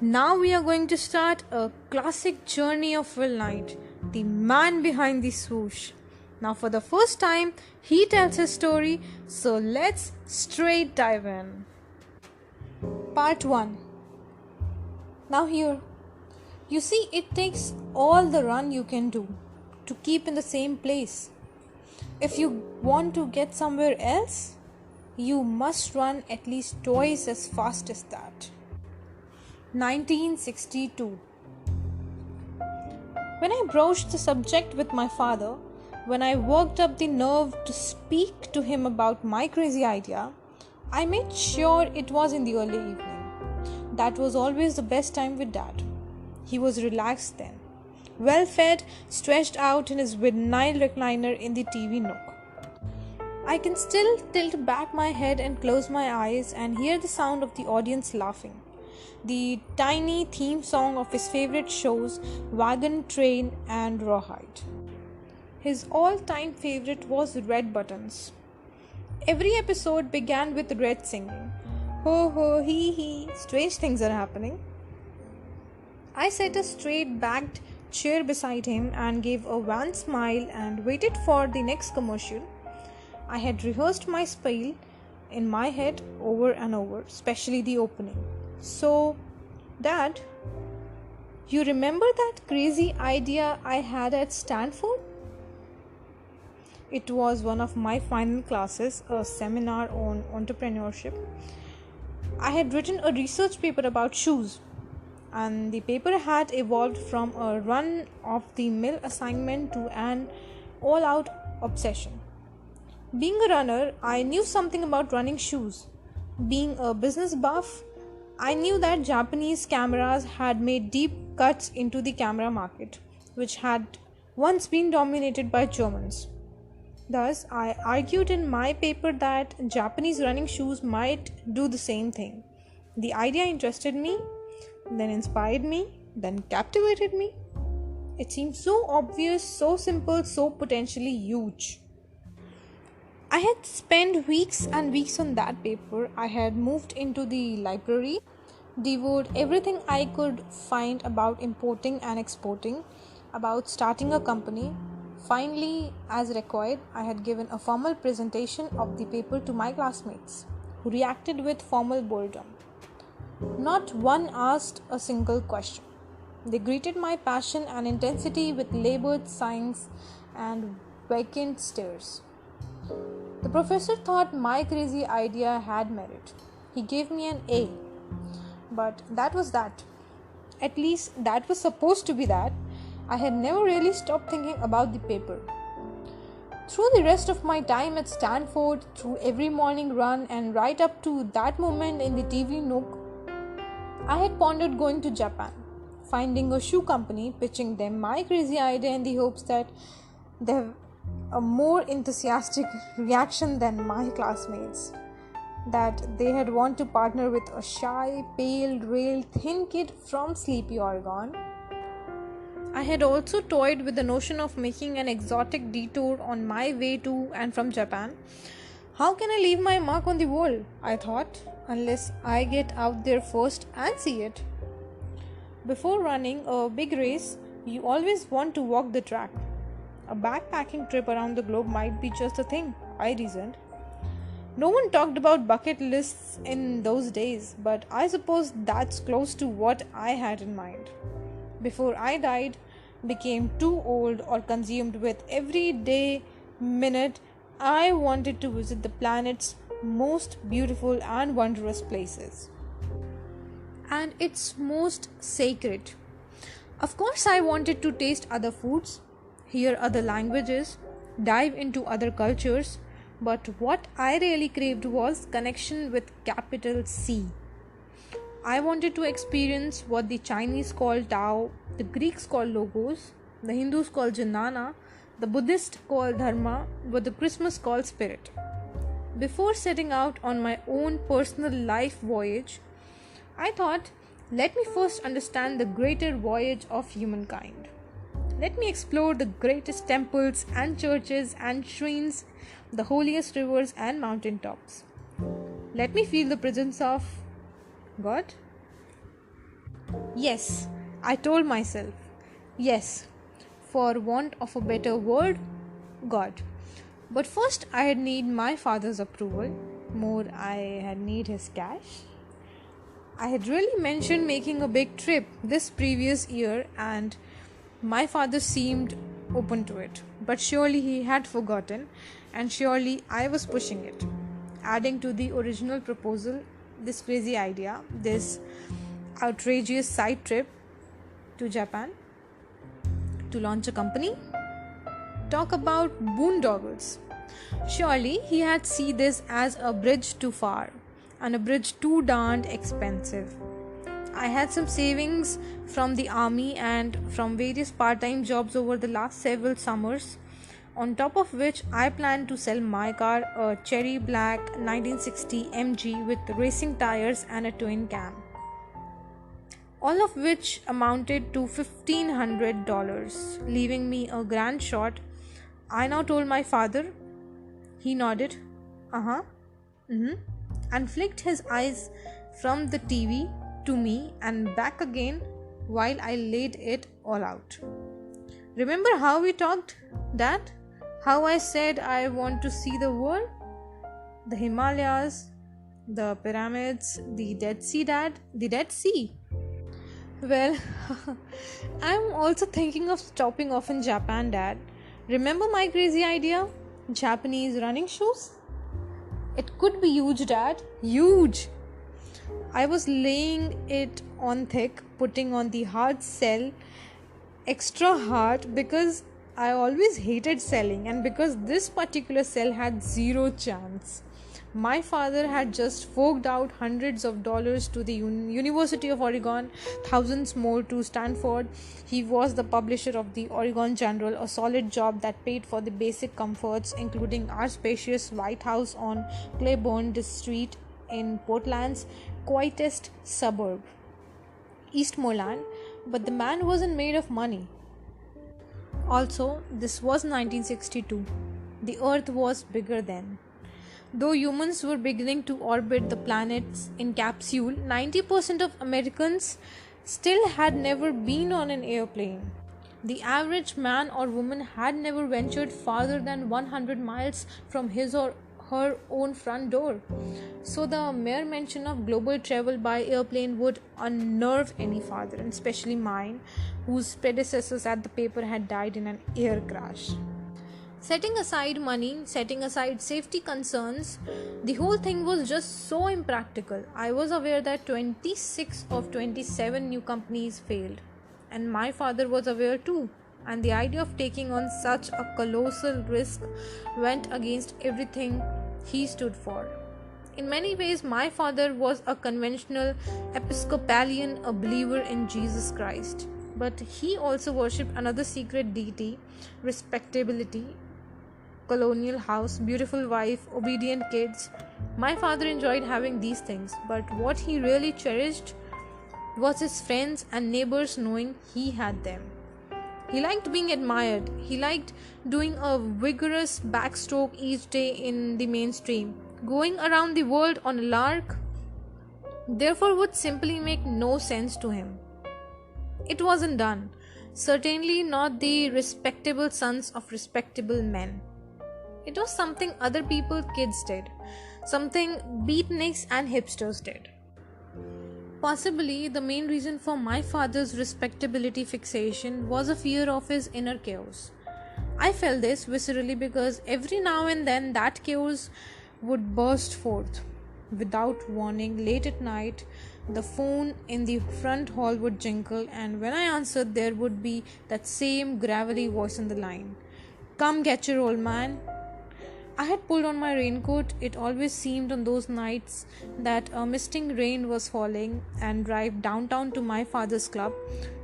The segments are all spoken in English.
Now we are going to start a classic journey of Will Knight, the man behind the swoosh. Now, for the first time, he tells his story, so let's straight dive in. Part 1. Now, here, you see, it takes all the run you can do to keep in the same place. If you want to get somewhere else, you must run at least twice as fast as that. 1962. When I broached the subject with my father, when I worked up the nerve to speak to him about my crazy idea, I made sure it was in the early evening. That was always the best time with Dad. He was relaxed then, well fed, stretched out in his vinyl recliner in the TV nook. I can still tilt back my head and close my eyes and hear the sound of the audience laughing. The tiny theme song of his favorite shows, Wagon Train and Rawhide. His all-time favorite was Red Buttons. Every episode began with Red singing, "Ho ho hee hee, strange things are happening." I set a straight-backed chair beside him and gave a wan smile and waited for the next commercial. I had rehearsed my spiel in my head over and over, especially the opening. "So, Dad, you remember that crazy idea I had at Stanford?" It was one of my final classes, a seminar on entrepreneurship. I had written a research paper about shoes, and the paper had evolved from a run-of-the-mill assignment to an all-out obsession. Being a runner, I knew something about running shoes. Being a business buff, I knew that Japanese cameras had made deep cuts into the camera market, which had once been dominated by Germans. Thus, I argued in my paper that Japanese running shoes might do the same thing. The idea interested me, then inspired me, then captivated me. It seemed so obvious, so simple, so potentially huge. I had spent weeks and weeks on that paper. I had moved into the library, devoured everything I could find about importing and exporting, about starting a company. Finally, as required, I had given a formal presentation of the paper to my classmates, who reacted with formal boredom. Not one asked a single question. They greeted my passion and intensity with labored sighs and vacant stares. The professor thought my crazy idea had merit. He gave me an A. But that was that. At least that was supposed to be that. I had never really stopped thinking about the paper. Through the rest of my time at Stanford, through every morning run and right up to that moment in the TV nook, I had pondered going to Japan, finding a shoe company, pitching them my crazy idea in the hopes that they have a more enthusiastic reaction than my classmates, that they had want to partner with a shy, pale, rail, thin kid from Sleepy, Oregon. I had also toyed with the notion of making an exotic detour on my way to and from Japan. How can I leave my mark on the world, I thought, unless I get out there first and see it? Before running a big race, you always want to walk the track. A backpacking trip around the globe might be just a thing, I reasoned. No one talked about bucket lists in those days, but I suppose that's close to what I had in mind. Before I died, became too old or consumed with every day, minute, I wanted to visit the planet's most beautiful and wondrous places. And its most sacred. Of course, I wanted to taste other foods, hear other languages, dive into other cultures, but what I really craved was connection with capital C. I wanted to experience what the Chinese call Tao, the Greeks call Logos, the Hindus call Jnana, the Buddhists call Dharma, what the Christmas call Spirit. Before setting out on my own personal life voyage, I thought, let me first understand the greater voyage of humankind. Let me explore the greatest temples and churches and shrines, the holiest rivers and mountain tops. Let me feel the presence of God. Yes, I told myself. Yes, for want of a better word, God. But first, I had need my father's approval. More, I had need his cash. I had really mentioned making a big trip this previous year, and my father seemed open to it. But surely he had forgotten, and surely I was pushing it, adding to the original proposal this crazy idea, this outrageous side trip to Japan to launch a company. Talk about boondoggles. Surely he had seen this as a bridge too far and a bridge too darned expensive. I had some savings from the army and from various part-time jobs over the last several summers, on top of which I planned to sell my car, a cherry black 1960 MG with racing tires and a twin cam, all of which amounted to $1,500, leaving me a grand shot. I now told my father. He nodded, uh-huh, and flicked his eyes from the TV to me and back again while I laid it all out. Remember how we talked, Dad? How I said I want to see the world? The Himalayas, the pyramids, the Dead Sea, Dad? The Dead Sea. Well, I'm also thinking of stopping off in Japan, Dad. Remember my crazy idea? Japanese running shoes? It could be huge, Dad. Huge! I was laying it on thick, putting on the hard sell extra hard because I always hated selling and because this particular sell had zero chance. My father had just forked out hundreds of dollars to the University of Oregon, thousands more to Stanford. He was the publisher of the Oregon Journal, a solid job that paid for the basic comforts, including our spacious White House on Claiborne Street in Portland's quietest suburb, Eastmoreland. But the man wasn't made of money. Also, this was 1962. The Earth was bigger then. Though humans were beginning to orbit the planets in capsule, 90% of Americans still had never been on an airplane. The average man or woman had never ventured farther than 100 miles from his or her own front door. So the mere mention of global travel by airplane would unnerve any father, and especially mine, whose predecessors at the paper had died in an air crash. Setting aside money, setting aside safety concerns, the whole thing was just so impractical. I was aware that 26 of 27 new companies failed, and my father was aware too. And the idea of taking on such a colossal risk went against everything he stood for. In many ways, my father was a conventional Episcopalian, a believer in Jesus Christ. But he also worshipped another secret deity, respectability, colonial house, beautiful wife, obedient kids. My father enjoyed having these things, but what he really cherished was his friends and neighbors knowing he had them. He liked being admired. He liked doing a vigorous backstroke each day in the mainstream. Going around the world on a lark, therefore, would simply make no sense to him. It wasn't done. Certainly not the respectable sons of respectable men. It was something other people, kids did. Something beatniks and hipsters did. Possibly the main reason for my father's respectability fixation was a fear of his inner chaos. I felt this viscerally because every now and then that chaos would burst forth. Without warning, late at night, the phone in the front hall would jingle, and when I answered, there would be that same gravelly voice on the line. "Come get your old man." I had pulled on my raincoat. It always seemed on those nights that a misting rain was falling, and drive downtown to my father's club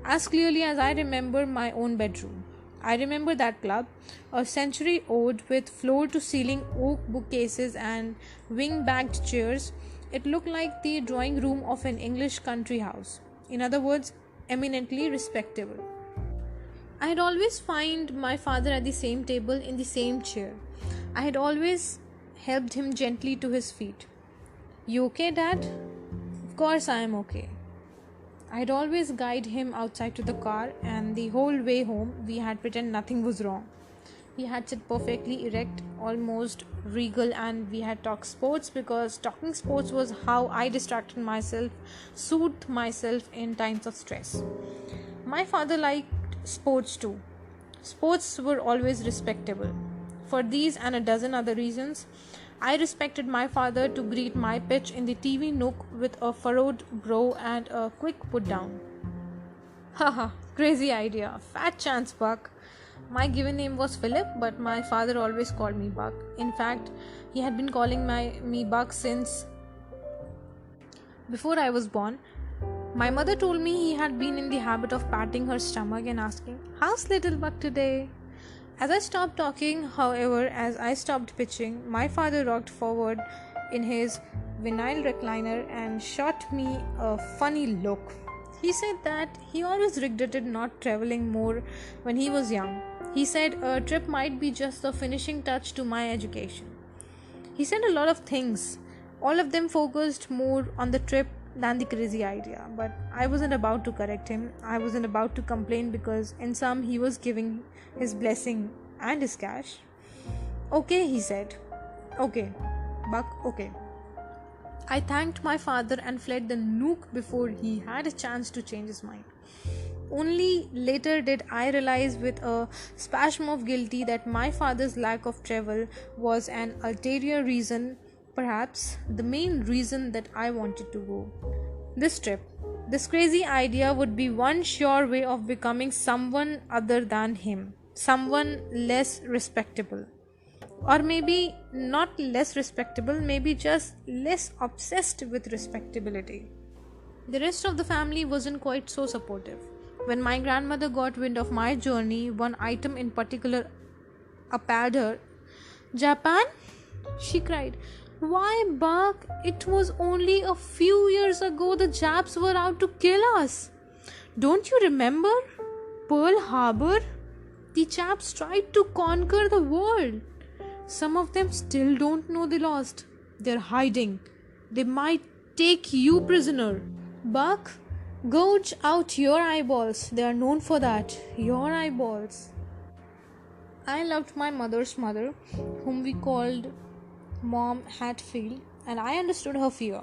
as clearly as I remember my own bedroom. I remember that club, a century old with floor to ceiling oak bookcases and wing backed chairs. It looked like the drawing room of an English country house. In other words, eminently respectable. I had always found my father at the same table in the same chair. I had always helped him gently to his feet. "You okay, Dad?" "Of course I am okay." I'd always guide him outside to the car, and the whole way home, we had pretend nothing was wrong. He had sit perfectly erect, almost regal, and we had talked sports because talking sports was how I distracted myself, soothed myself in times of stress. My father liked sports too. Sports were always respectable. For these and a dozen other reasons, I respected my father to greet my pitch in the TV nook with a furrowed brow and a quick put down. Haha, crazy idea. Fat chance, Buck. My given name was Philip, but my father always called me Buck. In fact, he had been calling me Buck since before I was born. My mother told me he had been in the habit of patting her stomach and asking, "How's little Buck today?" As I stopped talking, however, as I stopped pitching, my father rocked forward in his vinyl recliner and shot me a funny look. He said that he always regretted not traveling more when he was young. He said a trip might be just the finishing touch to my education. He said a lot of things. All of them focused more on the trip than the crazy idea. But I wasn't about to correct him. I wasn't about to complain because in some he was giving his blessing and his cash. "Okay," he said. "Okay, Buck, okay." I thanked my father and fled the nook before he had a chance to change his mind. Only later did I realize with a spasm of guilty that my father's lack of travel was an ulterior reason, perhaps the main reason that I wanted to go. This trip, this crazy idea would be one sure way of becoming someone other than him, someone less respectable. Or maybe not less respectable, maybe just less obsessed with respectability. The rest of the family wasn't quite so supportive. When my grandmother got wind of my journey, one item in particular appalled her. "Japan?" she cried. "Why, Buck, it was only a few years ago the Japs were out to kill us. Don't you remember? Pearl Harbor? The Japs tried to conquer the world. Some of them still don't know they lost. They're hiding. They might take you prisoner. Buck, gouge out your eyeballs. They are known for that. Your eyeballs." I loved my mother's mother, whom we called Mom Hatfield, and I understood her fear.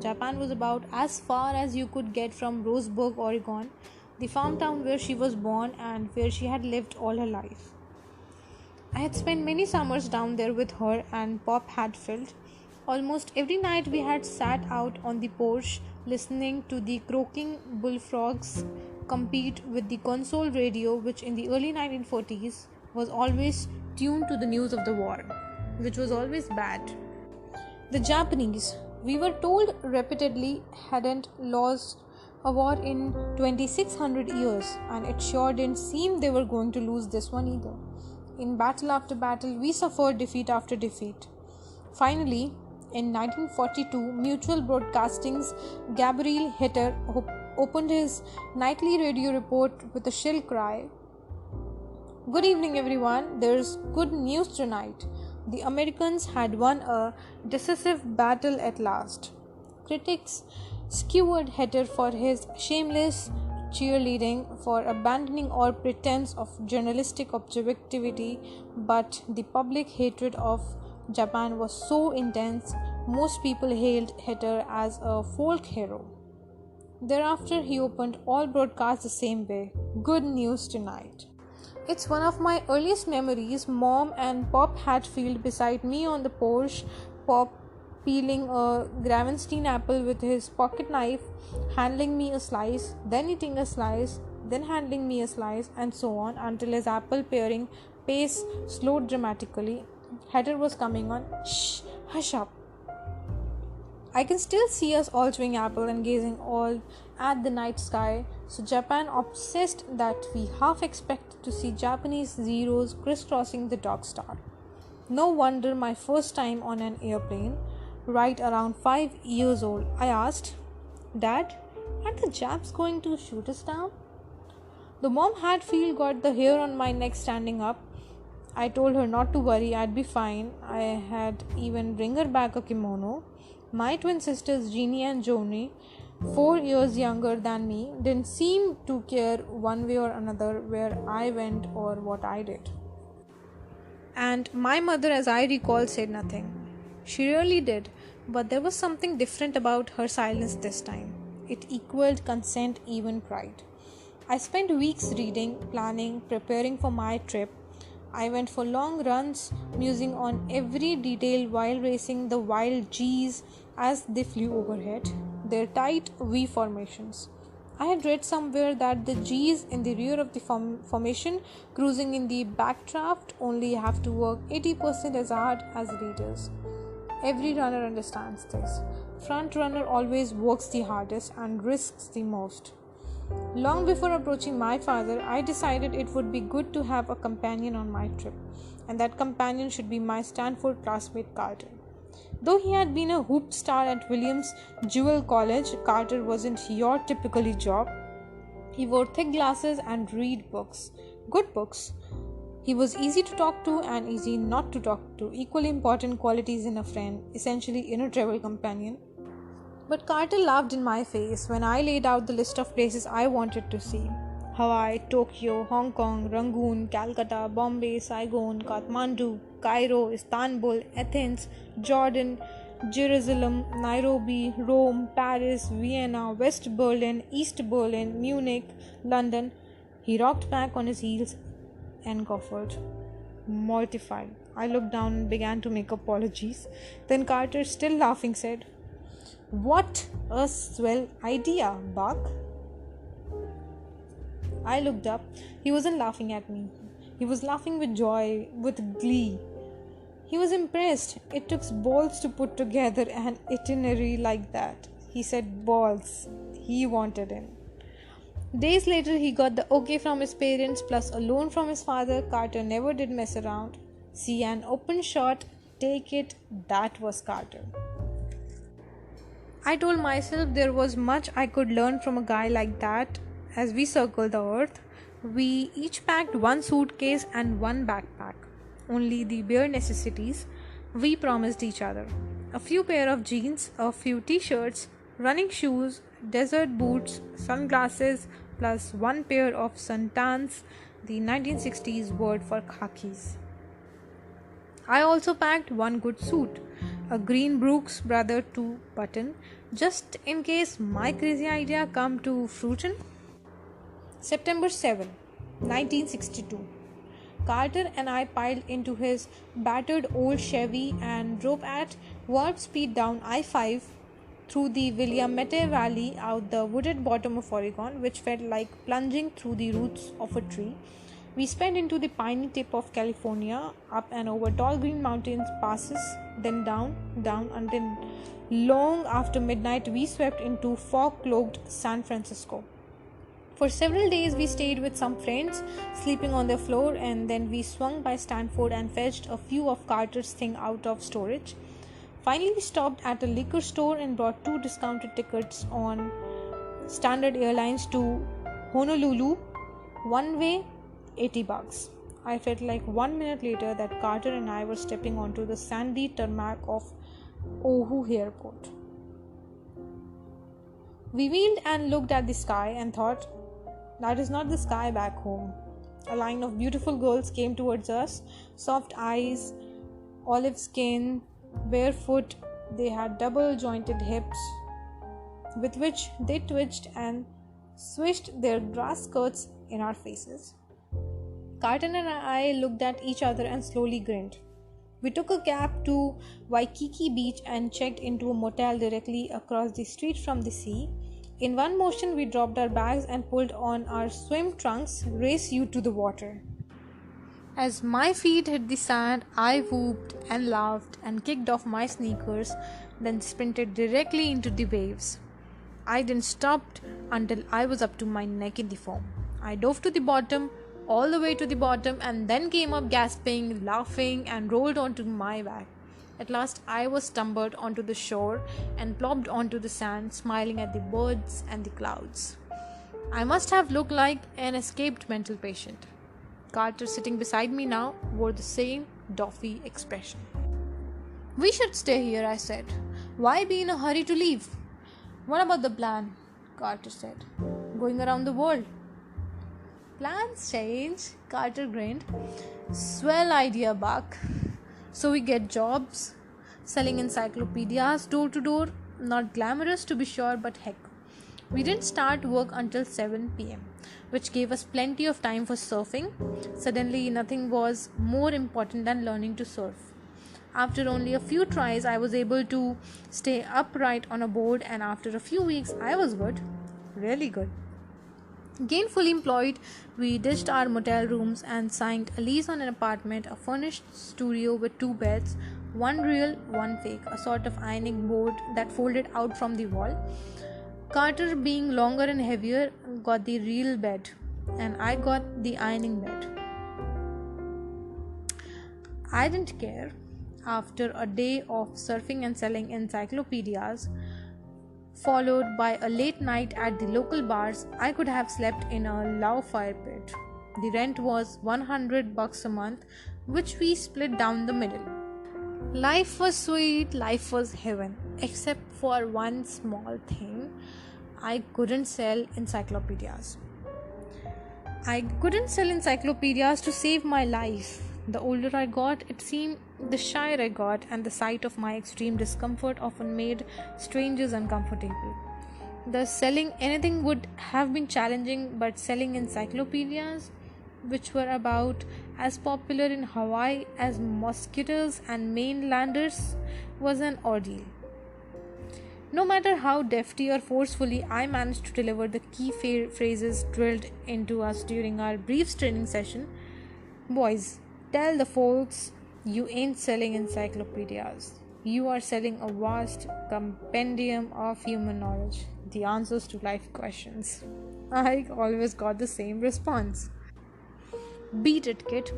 Japan was about as far as you could get from Roseburg, Oregon, the farm town where she was born and where she had lived all her life. I had spent many summers down there with her and Pop Hatfield. Almost every night we had sat out on the porch listening to the croaking bullfrogs compete with the console radio, which in the early 1940s was always tuned to the news of the war, which was always bad. The Japanese, we were told repeatedly, hadn't lost a war in 2600 years, and it sure didn't seem they were going to lose this one either. In battle after battle, we suffered defeat after defeat. Finally, in 1942, Mutual Broadcasting's Gabriel Hitter opened his nightly radio report with a shrill cry. "Good evening, everyone. There's good news tonight. The Americans had won a decisive battle at last." Critics skewered Hitter for his shameless cheerleading, for abandoning all pretense of journalistic objectivity, but the public hatred of Japan was so intense, most people hailed Hitter as a folk hero. Thereafter, he opened all broadcasts the same way. "Good news tonight." It's one of my earliest memories, Mom and Pop Hatfield beside me on the porch, Pop peeling a Gravenstein apple with his pocket knife, handling me a slice, then eating a slice, then handing me a slice, and so on until his apple paring pace slowed dramatically. Hatter was coming on. "Shh, hush up." I can still see us all chewing apple and gazing all at the night sky, so Japan obsessed that we half expected to see Japanese zeros crisscrossing the dog star. No wonder my first time on an airplane, right around 5 years old, I asked, "Dad, are the Japs going to shoot us down?" The Mom Hatfield got the hair on my neck standing up. I told her not to worry, I'd be fine. I had even bring her back a kimono. My twin sisters Jeannie and Joni 4 years younger than me, didn't seem to care one way or another where I went or what I did. And my mother, as I recall, said nothing. She really did, but there was something different about her silence this time. It equaled consent, even pride. I spent weeks reading, planning, preparing for my trip. I went for long runs, musing on every detail while racing the wild G's as they flew overhead, their tight V formations. I had read somewhere that the G's in the rear of the formation cruising in the backdraft only have to work 80% as hard as leaders. Every runner understands this. Front runner always works the hardest and risks the most. Long before approaching my father, I decided it would be good to have a companion on my trip, and that companion should be my Stanford classmate Carter. Though he had been a hoop star at Williams Jewel College, Carter wasn't your typically job. He wore thick glasses and read books. Good books. He was easy to talk to and easy not to talk to, equally important qualities in a friend, essentially in a travel companion. But Carter laughed in my face when I laid out the list of places I wanted to see. Hawaii, Tokyo, Hong Kong, Rangoon, Calcutta, Bombay, Saigon, Kathmandu, Cairo, Istanbul, Athens, Jordan, Jerusalem, Nairobi, Rome, Paris, Vienna, West Berlin, East Berlin, Munich, London. He rocked back on his heels and coughed. Mortified, I looked down and began to make apologies. Then Carter, still laughing, said, "What a swell idea, Buck." I looked up. He wasn't laughing at me. He was laughing with joy, with glee. He was impressed. It took balls to put together an itinerary like that. He said balls. He wanted in. Days later, he got the okay from his parents plus a loan from his father. Carter never did mess around. See an open shot, take it. That was Carter. I told myself there was much I could learn from a guy like that. As we circled the earth, we each packed one suitcase and one backpack. Only the bare necessities, we promised each other. A few pair of jeans, a few t-shirts, running shoes, desert boots, sunglasses, plus one pair of suntans, the 1960s word for khakis. I also packed one good suit, a green Brooks Brother 2 button, just in case my crazy idea come to fruition. September 7, 1962. Carter and I piled into his battered old Chevy and drove at warp speed down I-5 through the Willamette Valley out the wooded bottom of Oregon, which felt like plunging through the roots of a tree. We sped into the piney tip of California, up and over tall green mountains passes, then down until long after midnight we swept into fog-cloaked San Francisco. For several days we stayed with some friends, sleeping on their floor, and then we swung by Stanford and fetched a few of Carter's things out of storage. Finally, we stopped at a liquor store and bought 2 discounted tickets on Standard Airlines to Honolulu, one way, $80. I felt like 1 minute later that Carter and I were stepping onto the sandy tarmac of Oahu Airport. We wheeled and looked at the sky and thought, that is not the sky back home. A line of beautiful girls came towards us, soft eyes, olive skin, barefoot. They had double jointed hips with which they twitched and swished their grass skirts in our faces. Carter and I looked at each other and slowly grinned. We took a cab to Waikiki Beach and checked into a motel directly across the street from the sea. In one motion, we dropped our bags and pulled on our swim trunks, race you to the water. As my feet hit the sand, I whooped and laughed and kicked off my sneakers, then sprinted directly into the waves. I didn't stop until I was up to my neck in the foam. I dove to the bottom, all the way to the bottom, and then came up gasping, laughing, and rolled onto my back. At last I was tumbled onto the shore and plopped onto the sand, smiling at the birds and the clouds. I must have looked like an escaped mental patient. Carter, sitting beside me now, wore the same doffy expression. "We should stay here," I said. "Why be in a hurry to leave?" "What about the plan?" Carter said. Going around the world. Plans change, Carter grinned. Swell idea, Buck. So we get jobs, selling encyclopedias door to door. Not glamorous to be sure, but heck. We didn't start work until 7 p.m., which gave us plenty of time for surfing. Suddenly, nothing was more important than learning to surf. After only a few tries, I was able to stay upright on a board, and after a few weeks, I was good. Really good. Gainfully employed, we ditched our motel rooms and signed a lease on an apartment, a furnished studio with 2 beds, one real, one fake, a sort of ironing board that folded out from the wall. Carter, being longer and heavier, got the real bed, and I got the ironing bed. I didn't care. After a day of surfing and selling encyclopedias, followed by a late night at the local bars, I could have slept in a log fire pit. The rent was $100 a month, which we split down the middle. Life was sweet, life was heaven, except for one small thing. I couldn't sell encyclopedias. I couldn't sell encyclopedias to save my life. The older I got, it seemed the shyer I got, and the sight of my extreme discomfort often made strangers uncomfortable. Thus, selling anything would have been challenging, but selling encyclopedias, which were about as popular in Hawaii as mosquitoes and mainlanders, was an ordeal. No matter how deftly or forcefully I managed to deliver the key phrases drilled into us during our brief training session, boys, tell the folks you ain't selling encyclopedias. You are selling a vast compendium of human knowledge, the answers to life questions. I always got the same response. Beat it, kid.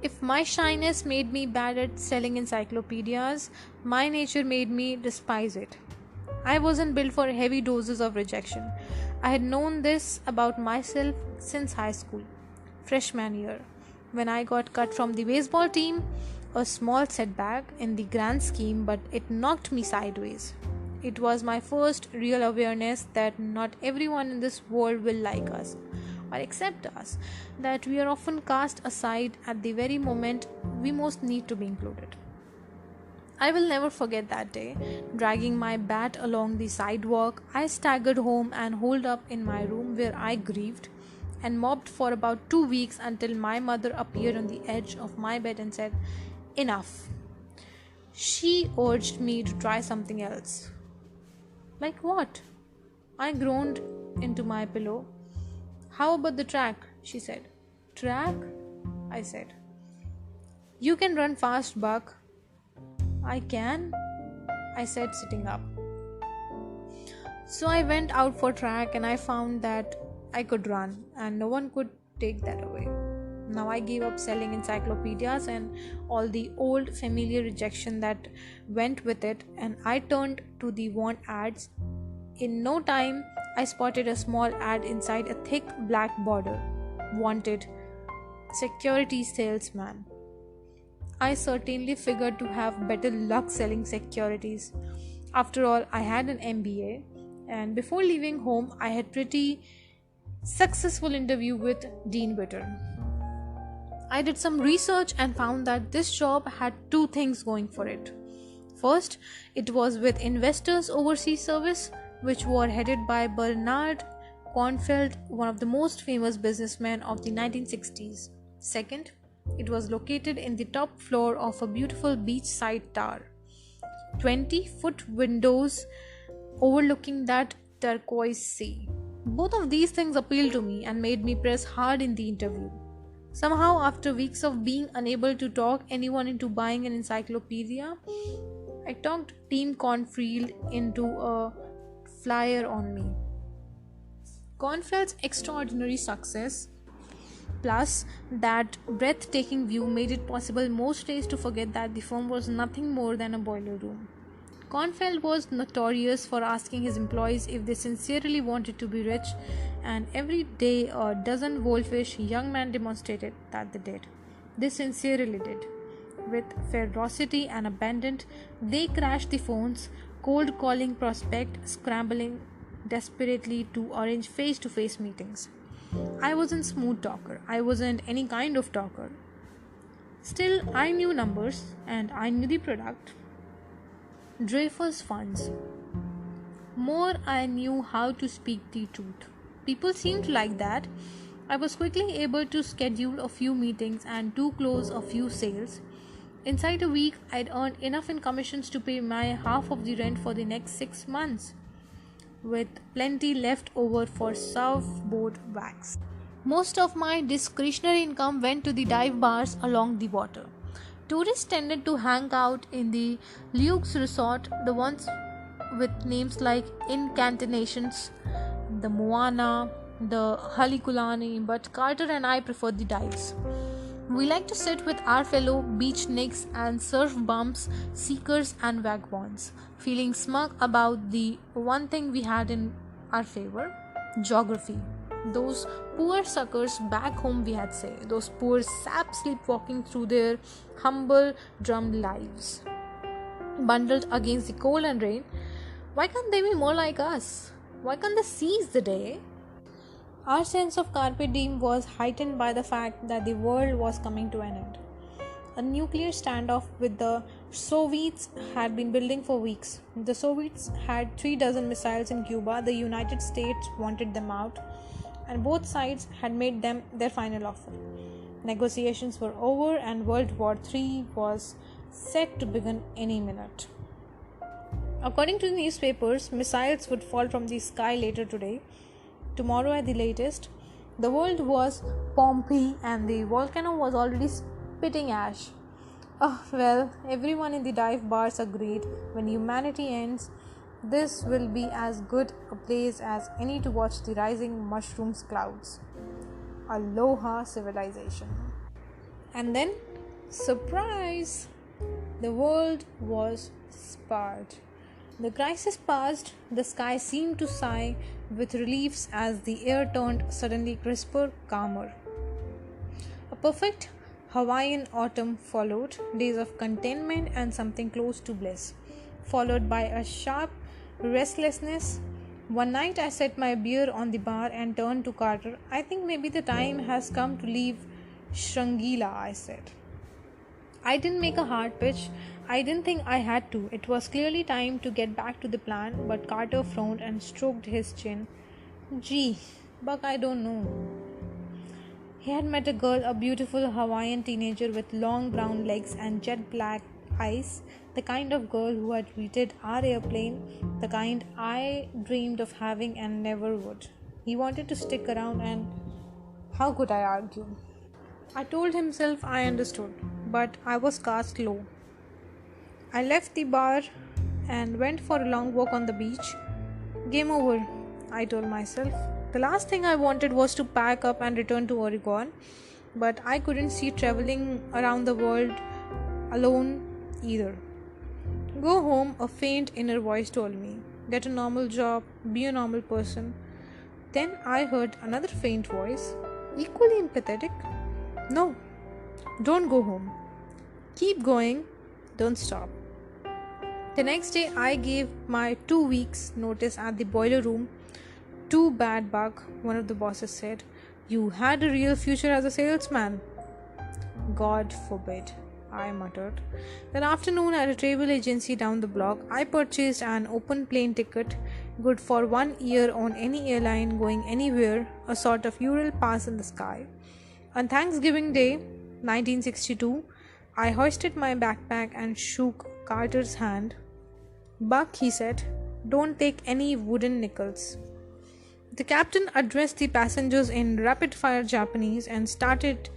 If my shyness made me bad at selling encyclopedias, my nature made me despise it. I wasn't built for heavy doses of rejection. I had known this about myself since high school, freshman year. When I got cut from the baseball team, a small setback in the grand scheme, but it knocked me sideways. It was my first real awareness that not everyone in this world will like us or accept us, that we are often cast aside at the very moment we most need to be included. I will never forget that day. Dragging my bat along the sidewalk, I staggered home and holed up in my room where I grieved and mobbed for about 2 weeks until my mother appeared on the edge of my bed and said, "Enough." She urged me to try something else. Like what? I groaned into my pillow. "How about the track?" she said. "Track?" I said. "You can run fast, Buck." "I can," I said, sitting up. So I went out for track and I found that I could run and no one could take that away. Now I gave up selling encyclopedias and all the old familiar rejection that went with it, and I turned to the want ads. In no time, I spotted a small ad inside a thick black border. Wanted security salesman. I certainly figured to have better luck selling securities. After all, I had an MBA, and before leaving home, I had pretty successful interview with Dean Witter. I did some research and found that this job had two things going for it. First, it was with Investors Overseas Service, which were headed by Bernard Kornfeld, one of the most famous businessmen of the 1960s. Second, it was located in the top floor of a beautiful beachside tower. 20-foot windows overlooking that turquoise sea. Both of these things appealed to me and made me press hard in the interview. Somehow, after weeks of being unable to talk anyone into buying an encyclopedia, I talked Dean Kornfield into a flyer on me. Kornfeld's extraordinary success, plus that breathtaking view, made it possible most days to forget that the firm was nothing more than a boiler room. Kornfeld was notorious for asking his employees if they sincerely wanted to be rich, and every day a dozen wolfish young men demonstrated that they did. They sincerely did. With ferocity and abandon, they crashed the phones, cold calling prospect, scrambling desperately to arrange face-to-face meetings. I wasn't smooth talker. I wasn't any kind of talker. Still, I knew numbers and I knew the product. Dreyfus funds. More I knew how to speak the truth. People seemed to like that. I was quickly able to schedule a few meetings and to close a few sales. Inside a week, I'd earned enough in commissions to pay my half of the rent for the next 6 months, with plenty left over for surfboard wax. Most of my discretionary income went to the dive bars along the water. Tourists tended to hang out in the Luxe Resort, the ones with names like Incantations, the Moana, the Halikulani, but Carter and I preferred the dives. We like to sit with our fellow beachnicks and surf bumps, seekers and vagabonds, feeling smug about the one thing we had in our favor, geography. Those poor suckers back home, we had say, those poor saps sleepwalking through their humble drummed lives, bundled against the cold and rain. Why can't they be more like us? Why can't they seize the day? Our sense of carpe diem was heightened by the fact that the world was coming to an end. A nuclear standoff with the Soviets had been building for weeks. The Soviets had 3 dozen missiles in Cuba, the United States wanted them out, and both sides had made them their final offer. Negotiations were over and World War III was set to begin any minute. According to the newspapers, missiles would fall from the sky later today, tomorrow at the latest. The world was Pompeii and the volcano was already spitting ash. Oh, well, everyone in the dive bars agreed when humanity ends, this will be as good a place as any to watch the rising mushrooms clouds. Aloha civilization. And then, surprise! The world was spared. The crisis passed, the sky seemed to sigh with relief as the air turned suddenly crisper, calmer. A perfect Hawaiian autumn followed, days of contentment and something close to bliss, followed by a sharp restlessness. One night I set my beer on the bar and turned to Carter. I think maybe the time has come to leave Shrangila, I said. I didn't make a hard pitch. I didn't think I had to. It was clearly time to get back to the plan, but Carter frowned and stroked his chin. Gee, Buck, I don't know. He had met a girl, a beautiful Hawaiian teenager with long brown legs and jet black eyes, the kind of girl who had greeted our airplane, the kind I dreamed of having and never would. He wanted to stick around, and how could I argue? I told himself I understood, but I was cast low. I left the bar and went for a long walk on the beach. Game over, I told myself. The last thing I wanted was to pack up and return to Oregon, but I couldn't see traveling around the world alone either. Go home, a faint inner voice told me. Get a normal job, be a normal person. Then I heard another faint voice, equally empathetic. No, don't go home. Keep going, don't stop. The next day, I gave my 2 weeks' notice at the boiler room. Too bad, Buck, one of the bosses said. You had a real future as a salesman. God forbid, I muttered. That afternoon, at a travel agency down the block, I purchased an open plane ticket, good for 1 year on any airline going anywhere, a sort of Ural pass in the sky. On Thanksgiving Day, 1962, I hoisted my backpack and shook Carter's hand. Buck, he said, don't take any wooden nickels. The captain addressed the passengers in rapid-fire Japanese and started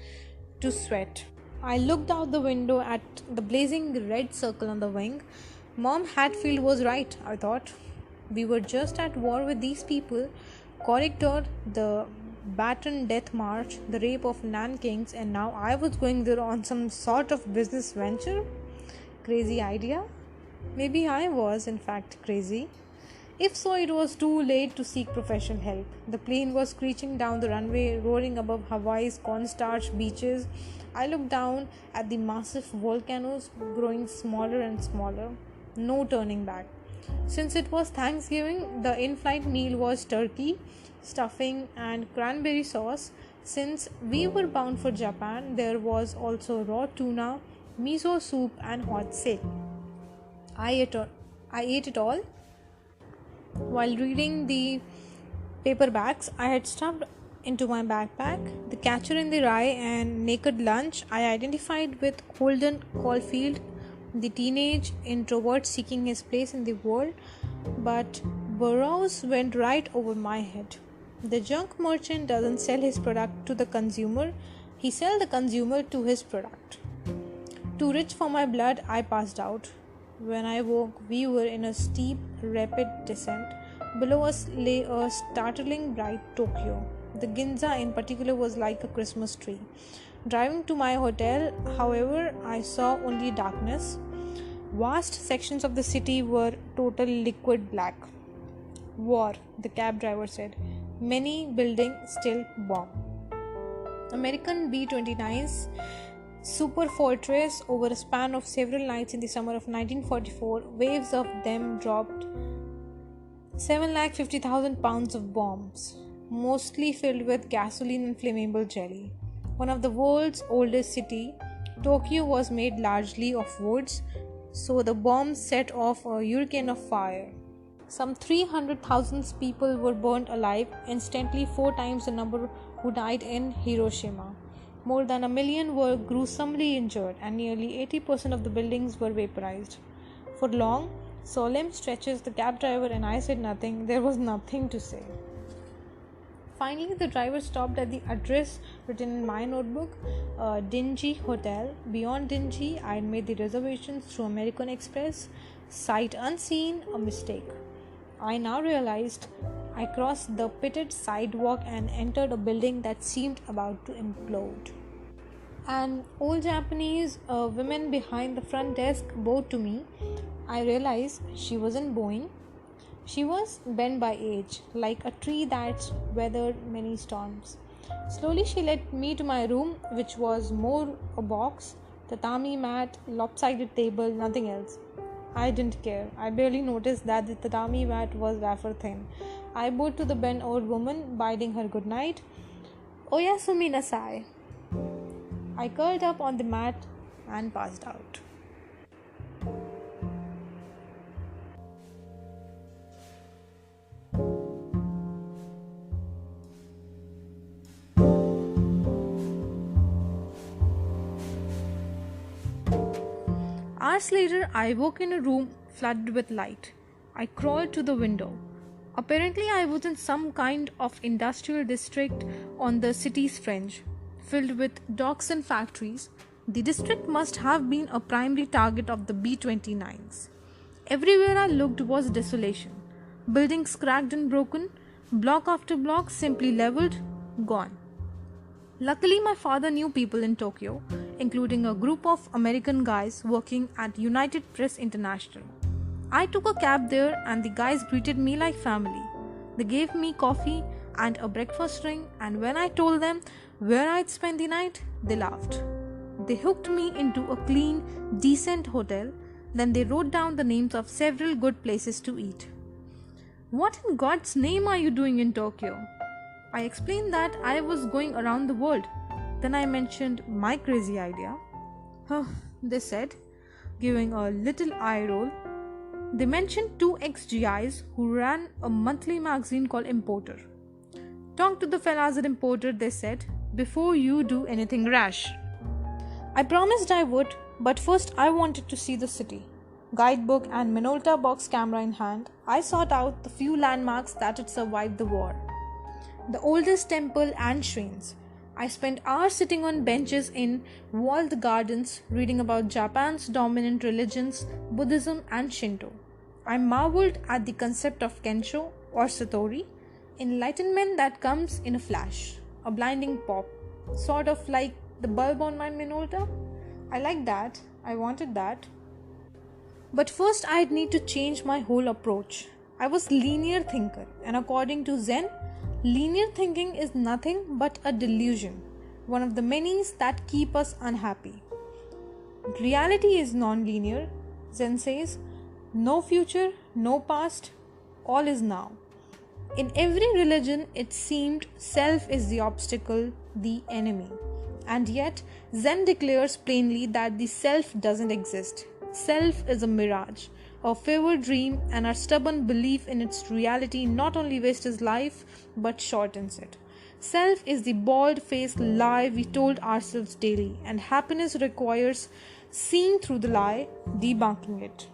to sweat. I looked out the window at the blazing red circle on the wing. Mom Hatfield was right, I thought. We were just at war with these people. Corrector, the Baton Death March, the rape of Nankings, and now I was going there on some sort of business venture? Crazy idea? Maybe I was, in fact, crazy. If so, it was too late to seek professional help. The plane was screeching down the runway, roaring above Hawaii's cornstarch beaches. I looked down at the massive volcanoes growing smaller and smaller. No turning back. Since it was Thanksgiving, the in flight meal was turkey, stuffing, and cranberry sauce. Since we were bound for Japan, there was also raw tuna, miso soup, and hot sake. I ate, I ate it all. While reading the paperbacks I had stuffed into my backpack, The Catcher in the Rye and Naked Lunch, I identified with Holden Caulfield, the teenage introvert seeking his place in the world, but Burroughs went right over my head. The junk merchant doesn't sell his product to the consumer, he sells the consumer to his product. Too rich for my blood, I passed out. When I woke, we were in a steep, rapid descent. Below us lay a startling bright Tokyo. The Ginza in particular was like a Christmas tree. Driving to my hotel, however, I saw only darkness. Vast sections of the city were total liquid black. War, the cab driver said. Many buildings still bomb. American B-29s Super Fortress. Over a span of several nights in the summer of 1944, waves of them dropped 750,000 pounds of bombs, mostly filled with gasoline and flammable jelly. One of the world's oldest cities, Tokyo was made largely of woods, so the bombs set off a hurricane of fire. Some 300,000 people were burned alive, instantly 4 times the number who died in Hiroshima. More than 1 million were gruesomely injured, and nearly 80% of the buildings were vaporized. For long, solemn stretches, the cab driver and I said nothing. There was nothing to say. Finally, the driver stopped at the address written in my notebook, a dingy hotel. Beyond dingy, I had made the reservations through American Express. Sight unseen, a mistake. I now realized I crossed the pitted sidewalk and entered a building that seemed about to implode. An old Japanese woman behind the front desk bowed to me. I realized she wasn't bowing. She was bent by age, like a tree that's weathered many storms. Slowly she led me to my room, which was more a box, tatami mat, lopsided table, nothing else. I didn't care. I barely noticed that the tatami mat was wafer thin. I bowed to the bent old woman, bidding her good night. Oyasumi nasai. I curled up on the mat and passed out. Hours later, I woke in a room flooded with light. I crawled to the window. Apparently, I was in some kind of industrial district on the city's fringe, filled with docks and factories. The district must have been a primary target of the B-29s. Everywhere I looked was desolation. Buildings cracked and broken, block after block simply leveled, gone. Luckily, my father knew people in Tokyo, including a group of American guys working at United Press International. I took a cab there and the guys greeted me like family. They gave me coffee and a breakfast ring, and when I told them where I'd spend the night, they laughed. They hooked me into a clean, decent hotel, then they wrote down the names of several good places to eat. What in God's name are you doing in Tokyo? I explained that I was going around the world. Then I mentioned my crazy idea. Huh, they said, giving a little eye roll. They mentioned 2 ex-GIs who ran a monthly magazine called Importer. Talk to the fellas at Importer, they said, before you do anything rash. I promised I would, but first I wanted to see the city. Guidebook and Minolta box camera in hand, I sought out the few landmarks that had survived the war. The oldest temple and shrines. I spent hours sitting on benches in walled gardens reading about Japan's dominant religions, Buddhism and Shinto. I marveled at the concept of Kensho or Satori, enlightenment that comes in a flash, a blinding pop, sort of like the bulb on my Minolta. I liked that, I wanted that. But first I'd need to change my whole approach. I was linear thinker, and according to Zen, linear thinking is nothing but a delusion, one of the many that keep us unhappy. Reality is non-linear. Zen says, no future, no past, all is now. In every religion, it seemed self is the obstacle, the enemy. And yet, Zen declares plainly that the self doesn't exist. Self is a mirage, a fever dream, and our stubborn belief in its reality not only wastes life but shortens it. Self is the bald-faced lie we told ourselves daily, and happiness requires seeing through the lie, debunking it.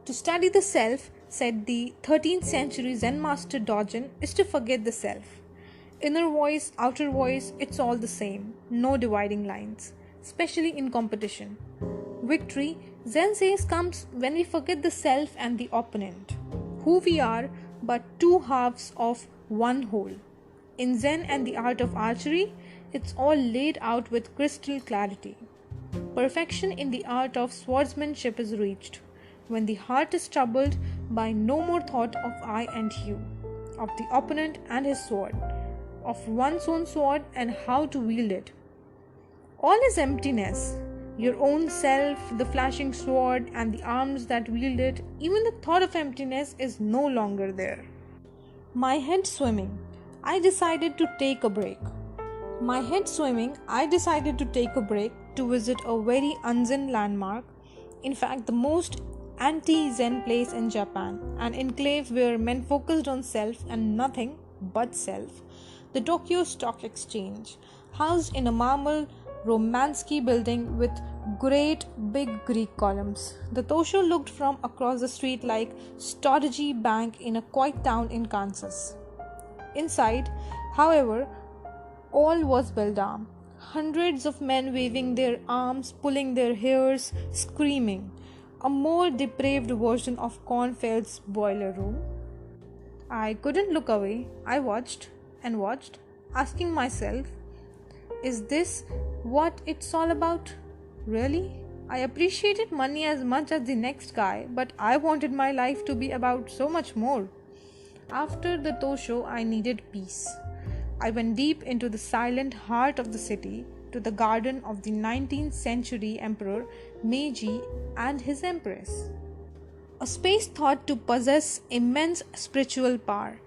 To study the self, said the 13th century Zen master Dogen, is to forget the self. Inner voice, outer voice, it's all the same, no dividing lines, especially in competition. Victory, Zen says, comes when we forget the self and the opponent, who we are, but two halves of one whole. In Zen and the art of archery, it's all laid out with crystal clarity. Perfection in the art of swordsmanship is reached when the heart is troubled by no more thought of I and you, of the opponent and his sword, of one's own sword and how to wield it. All is emptiness. Your own self, the flashing sword, and the arms that wield it, even the thought of emptiness is no longer there. My head swimming. I decided to take a break. To visit a very un-Zen landmark. In fact, the most anti-Zen place in Japan, an enclave where men focused on self and nothing but self. The Tokyo Stock Exchange, housed in a marble Romansky building with great big Greek columns. The Tosho looked from across the street like Storage Bank in a quiet town in Kansas. Inside, however, all was beldam. Hundreds of men waving their arms, pulling their hairs, screaming. A more depraved version of Kornfeld's boiler room. I couldn't look away. I watched and watched, asking myself, is this what it's all about? Really? I appreciated money as much as the next guy, but I wanted my life to be about so much more. After the Tosho, I needed peace. I went deep into the silent heart of the city, to the garden of the 19th century Emperor Meiji and his Empress. A space thought to possess immense spiritual power.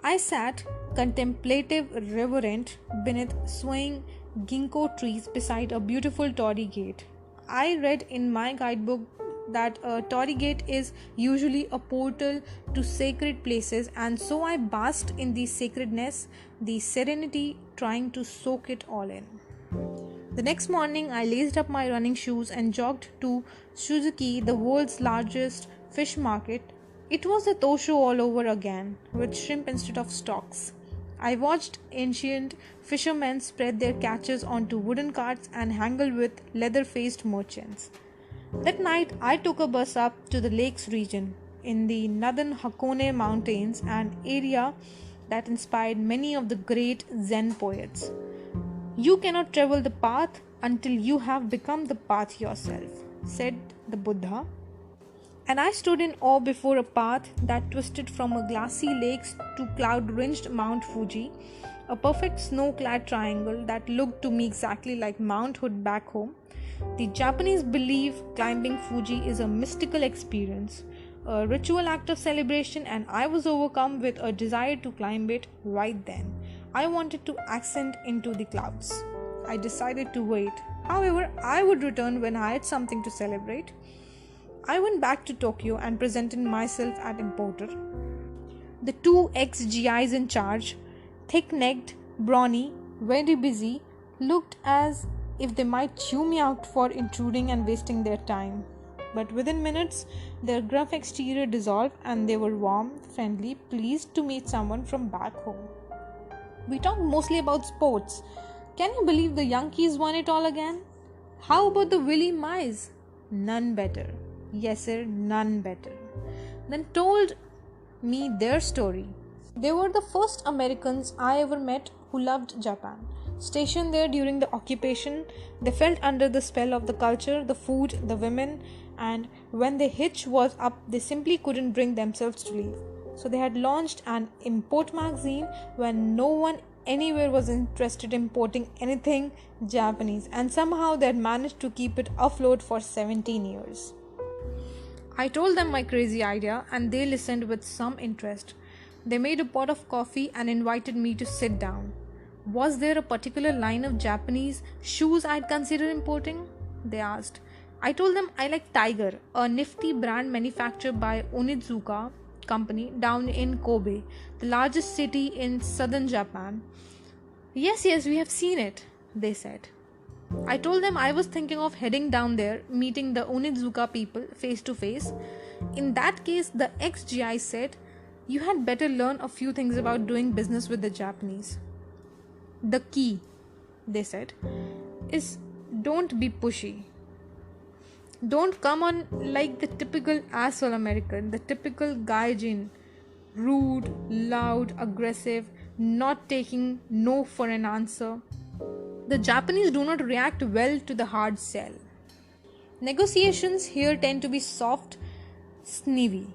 I sat, contemplative, reverent, beneath swaying ginkgo trees beside a beautiful torii gate. I read in my guidebook that a torii gate is usually a portal to sacred places, and so I basked in the sacredness, the serenity, trying to soak it all in. The next morning, I laced up my running shoes and jogged to Suzuki, the world's largest fish market. It was a Tosho all over again, with shrimp instead of stocks. I watched ancient fishermen spread their catches onto wooden carts and haggle with leather-faced merchants. That night, I took a bus up to the lakes region in the northern Hakone Mountains, an area that inspired many of the great Zen poets. You cannot travel the path until you have become the path yourself, said the Buddha. And I stood in awe before a path that twisted from a glassy lake to cloud-ringed Mount Fuji, a perfect snow-clad triangle that looked to me exactly like Mount Hood back home. The Japanese believe climbing Fuji is a mystical experience, a ritual act of celebration, and I was overcome with a desire to climb it right then. I wanted to ascend into the clouds. I decided to wait. However, I would return when I had something to celebrate. I went back to Tokyo and presented myself at Importer. The two ex-GIs in charge, thick-necked, brawny, very busy, looked as if they might chew me out for intruding and wasting their time. But within minutes, their gruff exterior dissolved and they were warm, friendly, pleased to meet someone from back home. We talked mostly about sports. Can you believe the Yankees won it all again? How about the Willie Mize? None better. Yes, sir, none better. Then told me their story. They were the first Americans I ever met who loved Japan. Stationed there during the occupation, they felt under the spell of the culture, the food, the women, and when the hitch was up, they simply couldn't bring themselves to leave. So they had launched an import magazine when no one anywhere was interested in importing anything Japanese, and somehow they had managed to keep it afloat for 17 years. I told them my crazy idea and they listened with some interest. They made a pot of coffee and invited me to sit down. Was there a particular line of Japanese shoes I'd consider importing? They asked. I told them I like Tiger, a nifty brand manufactured by Onizuka Company down in Kobe, the largest city in southern Japan. Yes, we have seen it, they said. I told them I was thinking of heading down there, meeting the Onizuka people face to face. In that case, the ex-GI said, you had better learn a few things about doing business with the Japanese. The key, they said, is don't be pushy. Don't come on like the typical asshole American, the typical gaijin, rude, loud, aggressive, not taking no for an answer. The Japanese do not react well to the hard sell. Negotiations here tend to be soft, sneezy.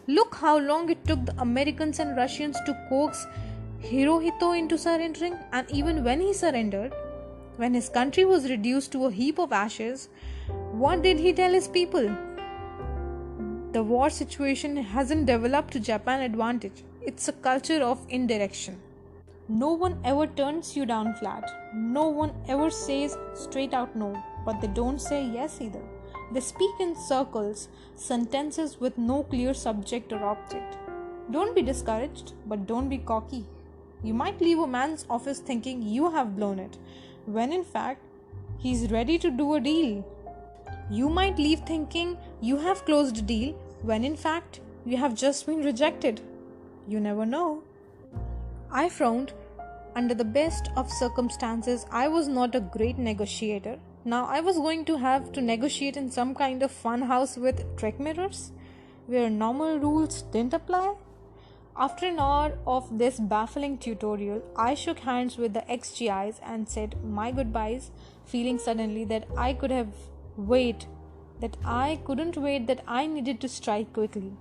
Look how long it took the Americans and Russians to coax Hirohito into surrendering, and even when he surrendered, when his country was reduced to a heap of ashes, what did he tell his people? The war situation hasn't developed to Japan's advantage. It's a culture of indirection. No one ever turns you down flat. No one ever says straight out no, but they don't say yes either. They speak in circles, sentences with no clear subject or object. Don't be discouraged, but don't be cocky. You might leave a man's office thinking you have blown it, when in fact, he's ready to do a deal. You might leave thinking you have closed a deal, when in fact, you have just been rejected. You never know. I frowned. Under the best of circumstances, I was not a great negotiator. Now I was going to have to negotiate in some kind of fun house with trick mirrors, where normal rules didn't apply. After an hour of this baffling tutorial, I shook hands with the ex-GIs and said my goodbyes, feeling suddenly that I couldn't wait, that I needed to strike quickly.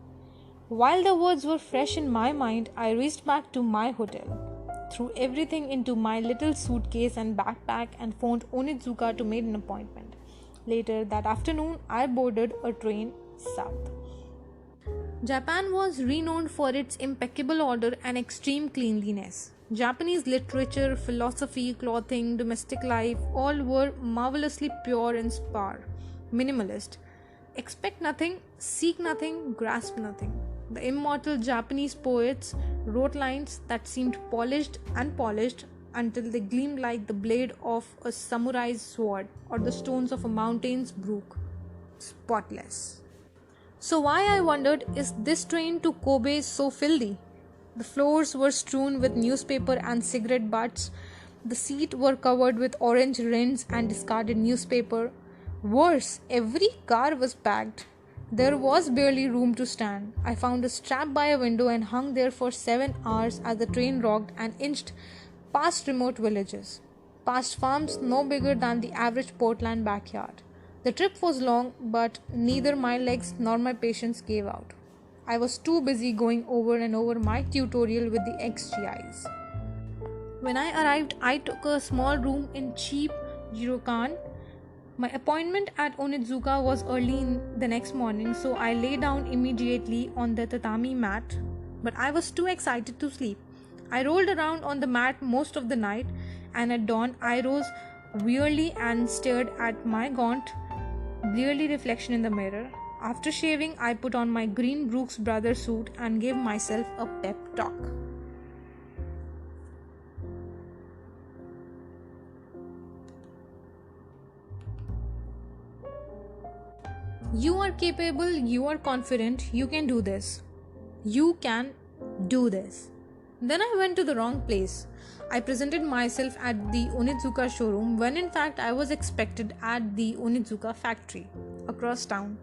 While the words were fresh in my mind, I raced back to my hotel, threw everything into my little suitcase and backpack and phoned Onizuka to make an appointment. Later that afternoon, I boarded a train south. Japan was renowned for its impeccable order and extreme cleanliness. Japanese literature, philosophy, clothing, domestic life, all were marvelously pure and spare, minimalist. Expect nothing, seek nothing, grasp nothing. The immortal Japanese poets wrote lines that seemed polished until they gleamed like the blade of a samurai's sword or the stones of a mountain's brook. Spotless. So why, I wondered, is this train to Kobe so filthy? The floors were strewn with newspaper and cigarette butts. The seats were covered with orange rinds and discarded newspaper. Worse, every car was packed. There was barely room to stand. I found a strap by a window and hung there for 7 hours as the train rocked and inched past remote villages, past farms no bigger than the average Portland backyard. The trip was long, but neither my legs nor my patience gave out. I was too busy going over and over my tutorial with the ex-GIs. When I arrived, I took a small room in cheap ryokan. My appointment at Onizuka was early in the next morning, so I lay down immediately on the tatami mat, but I was too excited to sleep. I rolled around on the mat most of the night, and at dawn I rose wearily and stared at my gaunt, bleary reflection in the mirror. After shaving, I put on my green Brooks Brothers suit and gave myself a pep talk. You are capable, you are confident, you can do this. You can do this. Then I went to the wrong place. I presented myself at the Onizuka showroom when in fact I was expected at the Onizuka factory across town.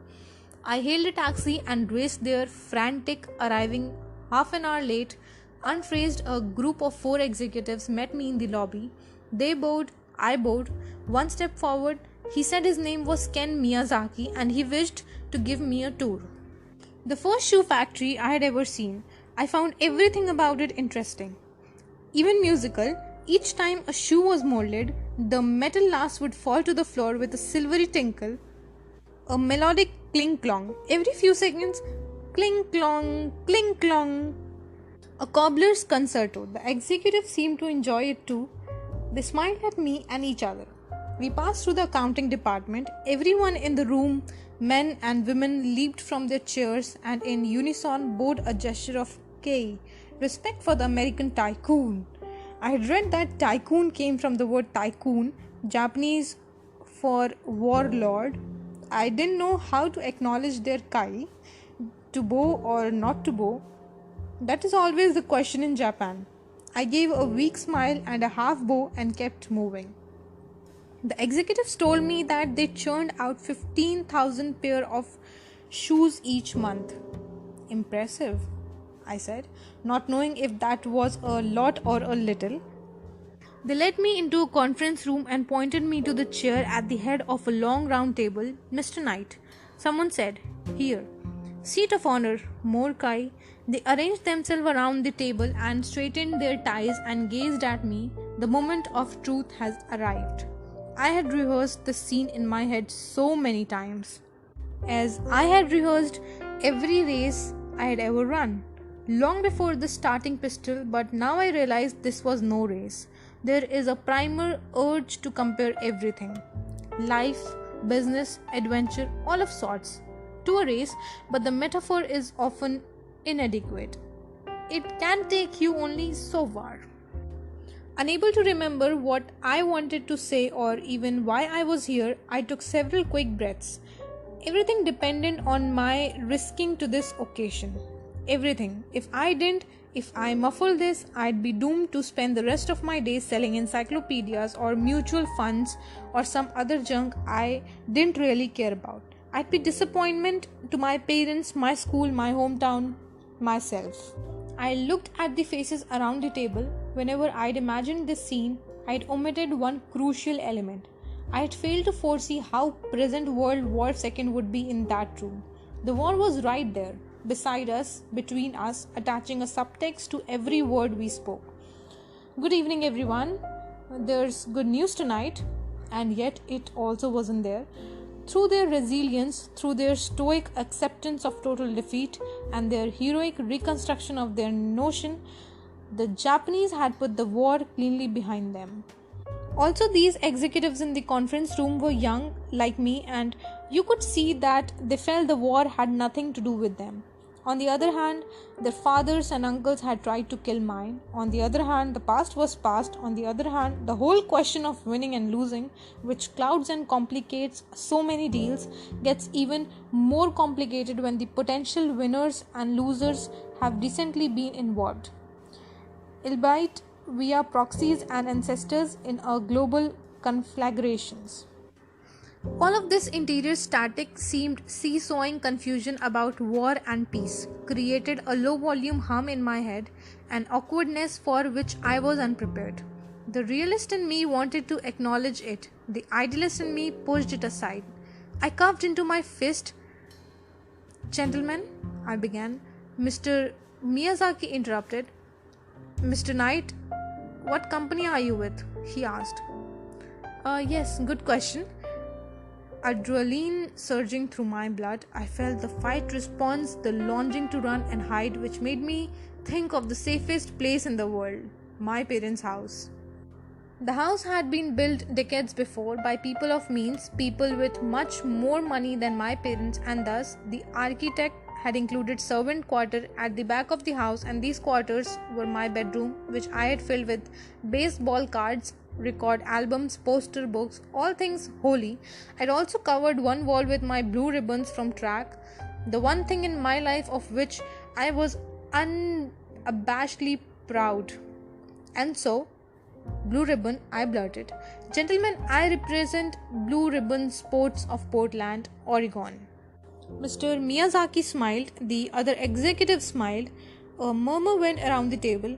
I hailed a taxi and raced there, frantic, arriving half an hour late. Unfazed, a group of 4 executives met me in the lobby. They bowed, I bowed. One step forward, he said his name was Ken Miyazaki and he wished to give me a tour. The first shoe factory I had ever seen. I found everything about it interesting. Even musical. Each time a shoe was molded, the metal last would fall to the floor with a silvery tinkle. A melodic cling clong. Every few seconds, cling clong, cling clong. A cobbler's concerto. The executive seemed to enjoy it too. They smiled at me and each other. We passed through the accounting department. Everyone in the room, men and women, leaped from their chairs and in unison bowed a gesture of K, respect for the American tycoon. I had read that tycoon came from the word tycoon, Japanese for warlord. I didn't know how to acknowledge their kai, to bow or not to bow. That is always the question in Japan. I gave a weak smile and a half bow and kept moving. The executives told me that they churned out 15,000 pair of shoes each month. Impressive, I said, not knowing if that was a lot or a little. They led me into a conference room and pointed me to the chair at the head of a long round table. Mr. Knight, someone said, here. Seat of honor, more kai. They arranged themselves around the table and straightened their ties and gazed at me. The moment of truth has arrived. I had rehearsed the scene in my head so many times, as I had rehearsed every race I had ever run, long before the starting pistol, but now I realized this was no race. There is a primal urge to compare everything, life, business, adventure, all of sorts, to a race, but the metaphor is often inadequate. It can take you only so far. Unable to remember what I wanted to say or even why I was here, I took several quick breaths. Everything depended on my risking to this occasion. Everything. If I muffled this, I'd be doomed to spend the rest of my days selling encyclopedias or mutual funds or some other junk I didn't really care about. I'd be disappointment to my parents, my school, my hometown, myself. I looked at the faces around the table. Whenever I'd imagined this scene, I'd omitted one crucial element. I had failed to foresee how present World War II would be in that room. The war was right there, beside us, between us, attaching a subtext to every word we spoke. Good evening, everyone. There's good news tonight, and yet it also wasn't there. Through their resilience, through their stoic acceptance of total defeat, and their heroic reconstruction of their notion, the Japanese had put the war cleanly behind them. Also, these executives in the conference room were young, like me, and you could see that they felt the war had nothing to do with them. On the other hand, their fathers and uncles had tried to kill mine. On the other hand, the past was past. On the other hand, the whole question of winning and losing, which clouds and complicates so many deals, gets even more complicated when the potential winners and losers have recently been involved, albeit via proxies and ancestors in a global conflagrations. All of this interior static seemed seesawing confusion about war and peace, created a low-volume hum in my head, an awkwardness for which I was unprepared. The realist in me wanted to acknowledge it. The idealist in me pushed it aside. I cuffed into my fist. Gentlemen, I began. Mr. Miyazaki interrupted. Mr. Knight, what company are you with? He asked. Yes, good question. Adrenaline surging through my blood, I felt the fight response, the longing to run and hide, which made me think of the safest place in the world, my parents' house. The house had been built decades before by people of means, people with much more money than my parents, and thus the architect had included servant quarter at the back of the house, and these quarters were my bedroom, which I had filled with baseball cards, record albums, poster books, all things holy. I'd also covered one wall with my blue ribbons from track, the one thing in my life of which I was unabashedly proud. And so, blue ribbon, I blurted. Gentlemen, I represent Blue Ribbon Sports of Portland, Oregon. Mr. Miyazaki smiled, the other executive smiled, a murmur went around the table.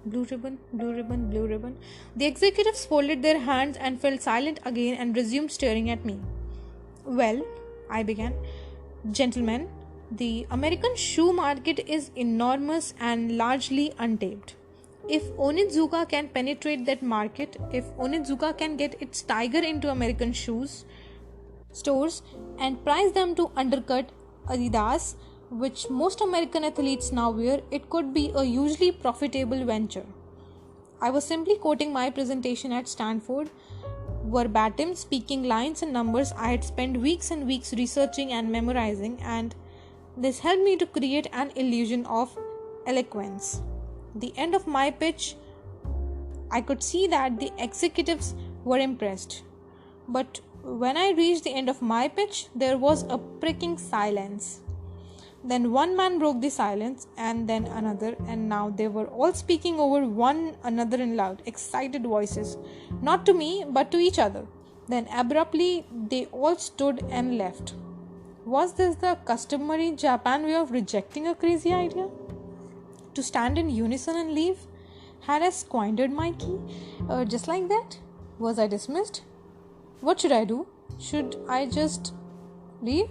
Blue ribbon, blue ribbon, blue ribbon. The executives folded their hands and fell silent again and resumed staring at me. Well, I began. Gentlemen, the American shoe market is enormous and largely untapped. If Onizuka can penetrate that market, if Onizuka can get its tiger into American shoes, stores and price them to undercut Adidas, which most American athletes now wear, it could be a hugely profitable venture. I was simply quoting my presentation at Stanford, verbatim, speaking lines and numbers I had spent weeks and weeks researching and memorizing, and this helped me to create an illusion of eloquence. The end of my pitch, I could see that the executives were impressed. But when I reached the end of my pitch, there was a pricking silence. Then one man broke the silence, and then another, and now they were all speaking over one another in loud, excited voices, not to me, but to each other. Then abruptly, they all stood and left. Was this the customary Japan way of rejecting a crazy idea? To stand in unison and leave? Had I squandered my key? Just like that? Was I dismissed? What should I do? Should I just leave?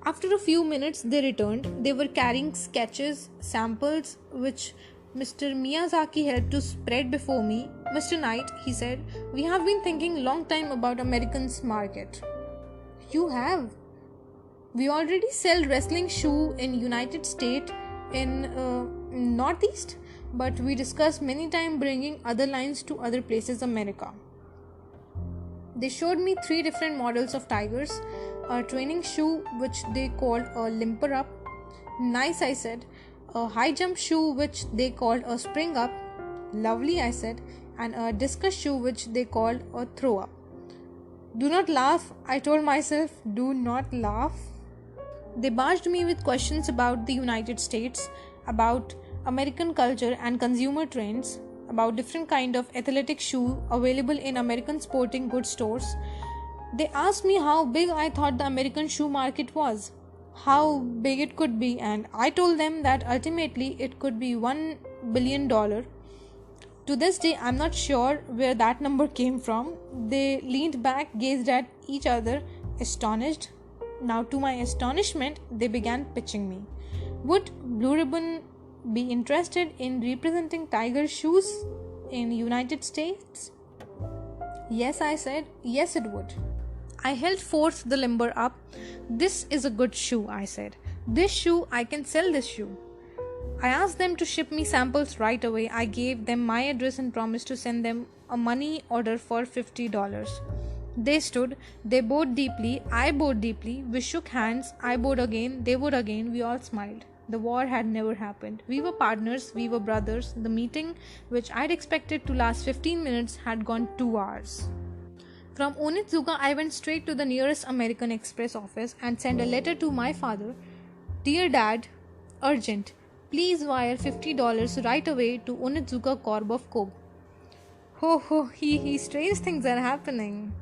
After a few minutes, they returned. They were carrying sketches, samples, which Mr. Miyazaki helped to spread before me. Mr. Knight, he said, we have been thinking long time about Americans market. You have? We already sell wrestling shoe in United States in Northeast, but we discussed many times bringing other lines to other places America. They showed me 3 different models of tigers, a training shoe which they called a limper up, nice I said, a high jump shoe which they called a spring up, lovely I said, and a discus shoe which they called a throw up. Do not laugh, I told myself, do not laugh. They barged me with questions about the United States, about American culture and consumer trends, about different kind of athletic shoe available in American sporting goods stores. They asked me how big I thought the American shoe market was, how big it could be, and I told them that ultimately it could be $1 billion. To this day, I'm not sure where that number came from. They leaned back, gazed at each other, astonished. Now, to my astonishment, they began pitching me. Would Blue Ribbon be interested in representing tiger shoes in United States? Yes, I said, yes it would. I held forth the limber up. This is a good shoe, I said. This shoe, I can sell this shoe. I asked them to ship me samples right away. I gave them my address and promised to send them a money order for $50. They stood, they bowed deeply, I bowed deeply, we shook hands, I bowed again, they bowed again, we all smiled. The war had never happened. We were partners, we were brothers. The meeting, which I'd expected to last 15 minutes, had gone 2 hours. From Onitsuka, I went straight to the nearest American Express office and sent a letter to my father. Dear Dad, urgent. Please wire $50 right away to Onitsuka Corp of Kobe. Ho, strange things are happening.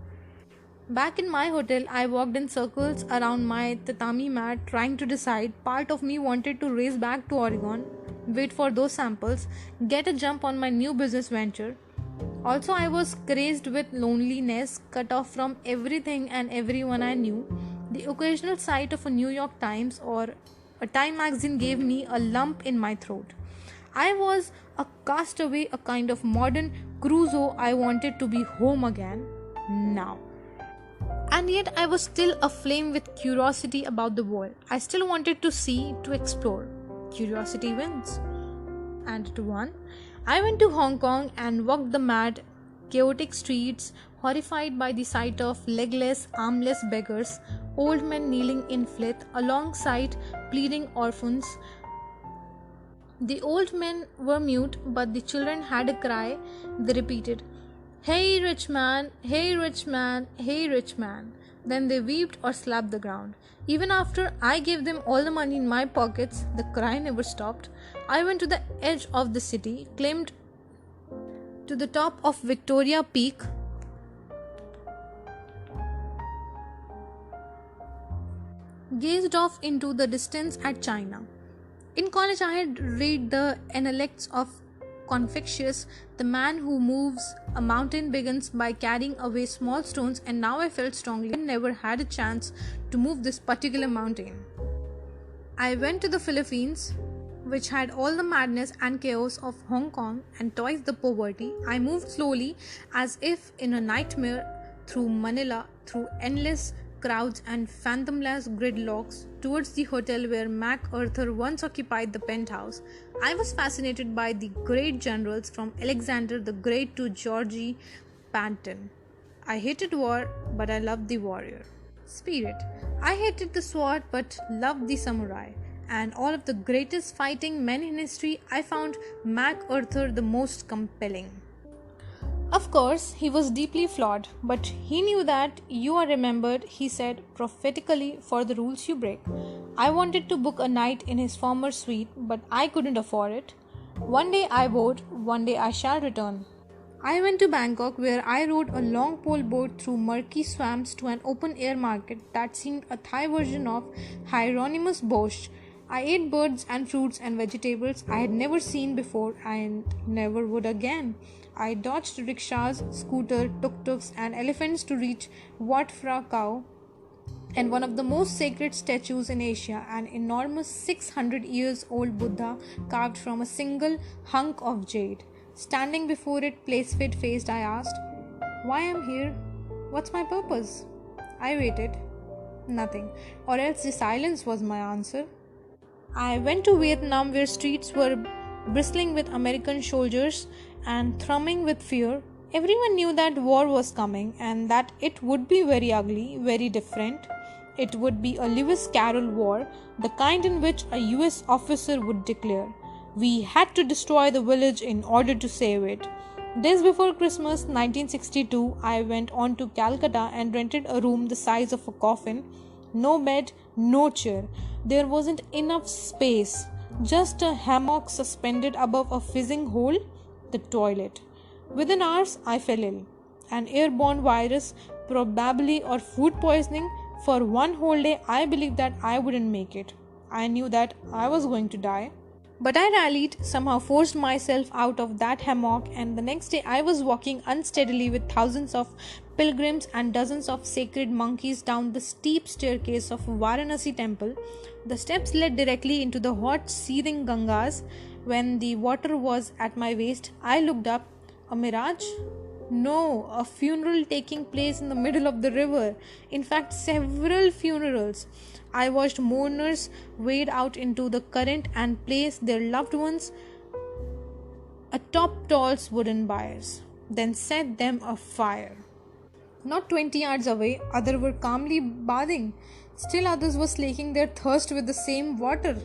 Back in my hotel, I walked in circles around my tatami mat trying to decide. Part of me wanted to race back to Oregon, wait for those samples, get a jump on my new business venture. Also, I was crazed with loneliness, cut off from everything and everyone I knew. The occasional sight of a New York Times or a Time magazine gave me a lump in my throat. I was a castaway, a kind of modern Crusoe. I wanted to be home again now. And yet I was still aflame with curiosity about the world. I still wanted to see, to explore. Curiosity wins. And to one, I went to Hong Kong and walked the mad, chaotic streets, horrified by the sight of legless, armless beggars, old men kneeling in filth alongside pleading orphans. The old men were mute, but the children had a cry. They repeated, "Hey rich man, hey rich man, hey rich man." Then they wept or slapped the ground. Even after I gave them all the money in my pockets, the cry never stopped. I went to the edge of the city, climbed to the top of Victoria Peak, gazed off into the distance at China. In college, I had read the Analects of Confucius, the man who moves a mountain begins by carrying away small stones, and now I felt strongly I never had a chance to move this particular mountain. I went to the Philippines, which had all the madness and chaos of Hong Kong and twice the poverty. I moved slowly, as if in a nightmare, through Manila, through endless crowds and fathomless gridlocks towards the hotel where MacArthur once occupied the penthouse, I was fascinated by the great generals from Alexander the Great to George Patton. I hated war, but I loved the warrior spirit. I hated the sword, but loved the samurai. And all of the greatest fighting men in history, I found MacArthur the most compelling. Of course, he was deeply flawed, but he knew that you are remembered, he said prophetically, for the rules you break. I wanted to book a night in his former suite, but I couldn't afford it. One day I vowed, one day I shall return. I went to Bangkok where I rode a long pole boat through murky swamps to an open air market that seemed a Thai version of Hieronymus Bosch. I ate birds and fruits and vegetables I had never seen before and never would again. I dodged rickshaws, scooters, tuk-tuks and elephants to reach Wat Phra Kaew and one of the most sacred statues in Asia, an enormous 600 years old Buddha carved from a single hunk of jade. Standing before it, place-faced, I asked, "Why am here? What's my purpose?" I waited. Nothing. Or else the silence was my answer. I went to Vietnam where streets were bristling with American soldiers and thrumming with fear. Everyone knew that war was coming and that it would be very ugly, very different. It would be a Lewis Carroll war, the kind in which a US officer would declare, "We had to destroy the village in order to save it." Days before Christmas 1962, I went on to Calcutta and rented a room the size of a coffin. No bed, no chair. There wasn't enough space. Just a hammock suspended above a fizzing hole, the toilet. Within hours, I fell ill. An airborne virus, probably, or food poisoning. For one whole day, I believed that I wouldn't make it. I knew that I was going to die. But I rallied, somehow forced myself out of that hammock, and the next day I was walking unsteadily with thousands of pilgrims and dozens of sacred monkeys down the steep staircase of Varanasi temple. The steps led directly into the hot, seething Gangas. When the water was at my waist, I looked up. A mirage? No, a funeral taking place in the middle of the river. In fact, several funerals. I watched mourners wade out into the current and place their loved ones atop tall wooden biers, then set them afire. Not 20 yards away, others were calmly bathing. Still others were slaking their thirst with the same water.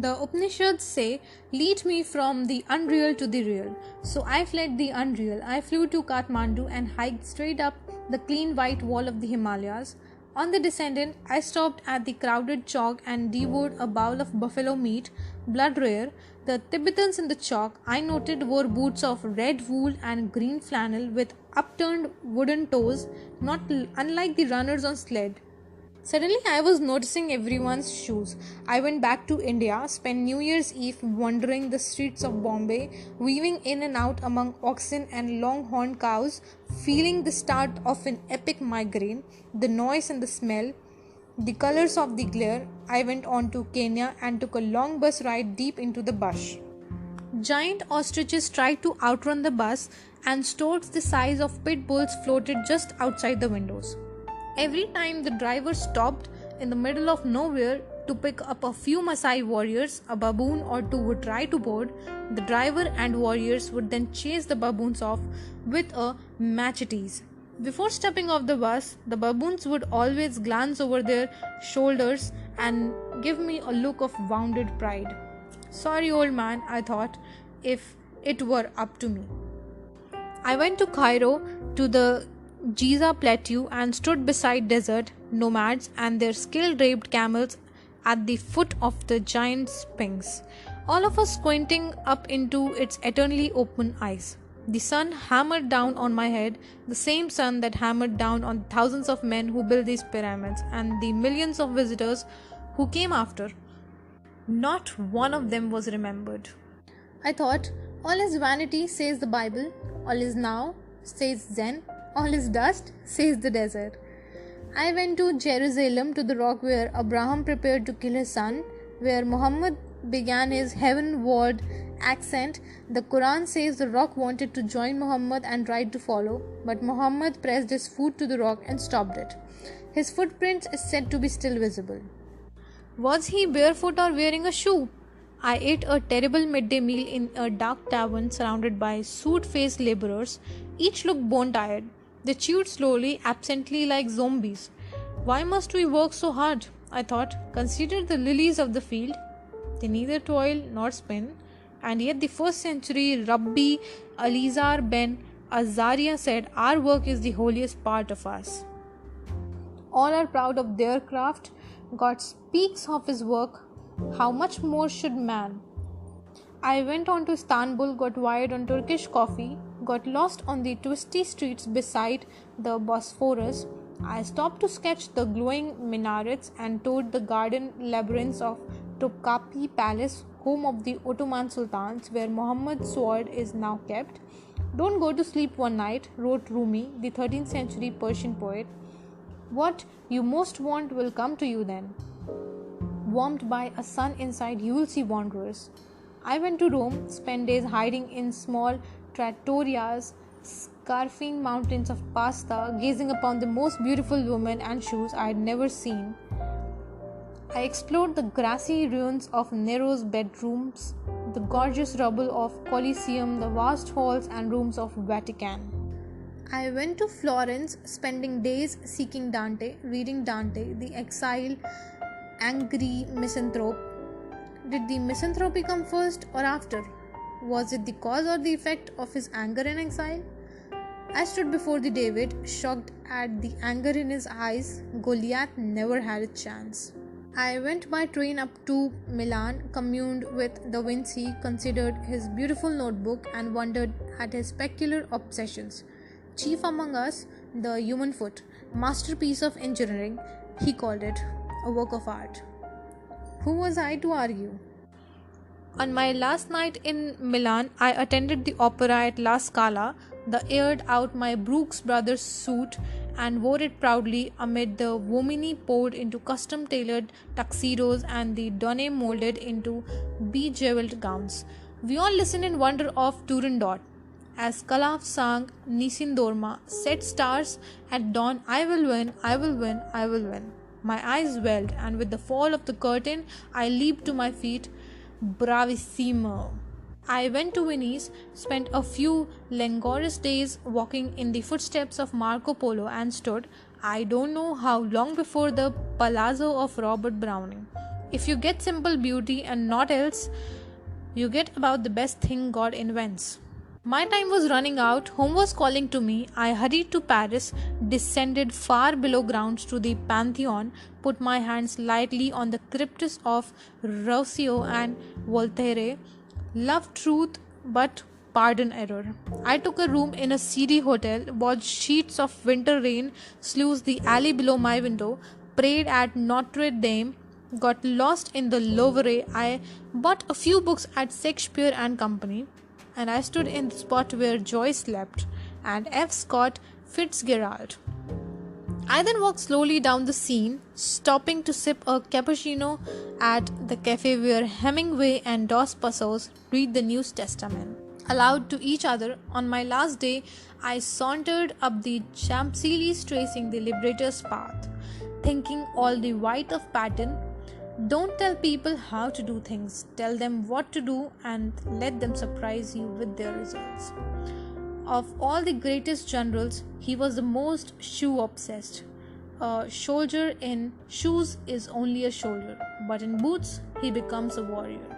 The Upanishads say, "Lead me from the unreal to the real." So I fled the unreal. I flew to Kathmandu and hiked straight up the clean white wall of the Himalayas. On the descendant, I stopped at the crowded chalk and devoured a bowl of buffalo meat, blood rare. The Tibetans in the chalk, I noted, wore boots of red wool and green flannel with upturned wooden toes, not unlike the runners on sled. Suddenly, I was noticing everyone's shoes. I went back to India, spent New Year's Eve wandering the streets of Bombay, weaving in and out among oxen and long-horned cows, feeling the start of an epic migraine, the noise and the smell, the colors of the glare. I went on to Kenya and took a long bus ride deep into the bush. Giant ostriches tried to outrun the bus, and storks the size of pit bulls floated just outside the windows. Every time the driver stopped in the middle of nowhere to pick up a few Maasai warriors, a baboon or two would try to board. The driver and warriors would then chase the baboons off with a machetes. Before stepping off the bus, the baboons would always glance over their shoulders and give me a look of wounded pride. Sorry, old man, I thought, if it were up to me. I went to Cairo, to the Giza Plateau, and stood beside desert nomads and their skill-draped camels at the foot of the giant sphinx, all of us squinting up into its eternally open eyes. The sun hammered down on my head, the same sun that hammered down on thousands of men who built these pyramids and the millions of visitors who came after. Not one of them was remembered. I thought, all is vanity, says the Bible. All is now, says Zen. All is dust, says the desert. I went to Jerusalem, to the rock where Abraham prepared to kill his son, where Muhammad began his heavenward accent. The Quran says the rock wanted to join Muhammad and tried to follow, but Muhammad pressed his foot to the rock and stopped it. His footprint is said to be still visible. Was he barefoot or wearing a shoe? I ate a terrible midday meal in a dark tavern surrounded by suit-faced laborers. Each looked bone-tired. They chewed slowly, absently like zombies. Why must we work so hard? I thought. Consider the lilies of the field. They neither toil nor spin. And yet the first century Rabbi Eliezer ben Azariah said, our work is the holiest part of us. All are proud of their craft. God speaks of his work. How much more should man? I went on to Istanbul, got wired on Turkish coffee, got lost on the twisty streets beside the Bosphorus. I stopped to sketch the glowing minarets and toured the garden labyrinths of Topkapi Palace, home of the Ottoman Sultans, where Muhammad's sword is now kept. Don't go to sleep one night, wrote Rumi, the 13th century Persian poet. What you most want will come to you then. Warmed by a sun inside, you will see wanderers. I went to Rome, spent days hiding in small trattorias, scarfing mountains of pasta, gazing upon the most beautiful women and shoes I had never seen. I explored the grassy ruins of Nero's bedrooms, the gorgeous rubble of Colosseum, the vast halls and rooms of Vatican. I went to Florence, spending days seeking Dante, reading Dante, the exile, angry misanthrope. Did the misanthropy come first or after? Was it the cause or the effect of his anger and exile? I stood before the David, shocked at the anger in his eyes. Goliath never had a chance. I went by train up to Milan, communed with Da Vinci, considered his beautiful notebook, and wondered at his peculiar obsessions. Chief among us, the human foot, masterpiece of engineering, he called it, a work of art. Who was I to argue? On my last night in Milan, I attended the opera at La Scala, aired out my Brooks Brothers suit and wore it proudly amid the vomini poured into custom-tailored tuxedos and the donne molded into bejeweled gowns. We all listened in wonder of Turandot. As Kalaf sang Nishin Dorma, set stars at dawn, I will win, I will win, I will win. My eyes welled, and with the fall of the curtain, I leaped to my feet. Bravissimo! I went to Venice, spent a few languorous days walking in the footsteps of Marco Polo, and stood, I don't know how long, before the palazzo of Robert Browning. If you get simple beauty and naught else, you get about the best thing God invents. My time was running out, home was calling to me. I hurried to Paris, descended far below ground to the Pantheon, put my hands lightly on the crypts of Rousseau and Voltaire, loved truth but pardon error. I took a room in a seedy hotel, watched sheets of winter rain sluice the alley below my window, prayed at Notre Dame, got lost in the Louvre. I bought a few books at Shakespeare and Company, and I stood in the spot where Joyce slept and F. Scott Fitzgerald. I then walked slowly down the Seine, stopping to sip a cappuccino at the cafe where Hemingway and Dos Passos read the New Testament aloud to each other. On my last day, I sauntered up the Champs-Élysées, tracing the Liberator's path, thinking all the white of Patton. Don't tell people how to do things, tell them what to do and let them surprise you with their results. Of all the greatest generals, he was the most shoe-obsessed. A soldier in shoes is only a soldier, but in boots, he becomes a warrior.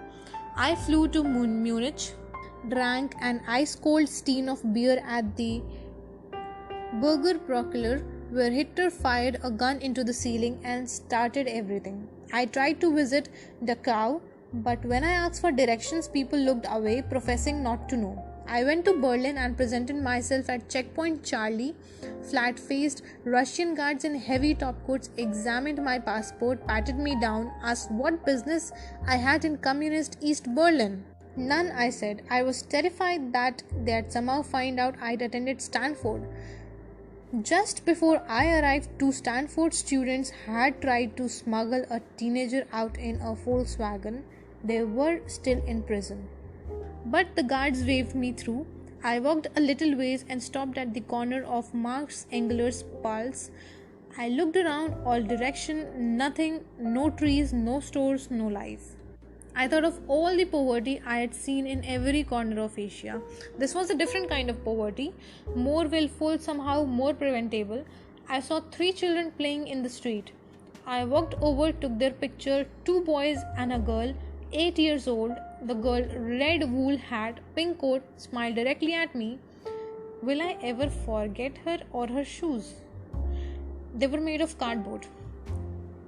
I flew to Munich, drank an ice-cold stein of beer at the Burger Proculator, where Hitler fired a gun into the ceiling and started everything. I tried to visit Dachau, but when I asked for directions, people looked away, professing not to know. I went to Berlin and presented myself at Checkpoint Charlie. Flat-faced Russian guards in heavy topcoats examined my passport, patted me down, asked what business I had in communist East Berlin. None, I said. I was terrified that they'd somehow find out I'd attended Stanford. Just before I arrived, 2 Stanford students had tried to smuggle a teenager out in a Volkswagen. They were still in prison. but the guards waved me through. I walked a little ways and stopped at the corner of Marx Engler's Pulse. I looked around all direction, nothing, no trees, no stores, no life. I thought of all the poverty I had seen in every corner of Asia. This was a different kind of poverty, more willful, somehow more preventable. I saw three children playing in the street. I walked over, took their picture, two boys and a girl, 8 years old. The girl, red wool hat, pink coat, smiled directly at me. Will I ever forget her or her shoes? They were made of cardboard.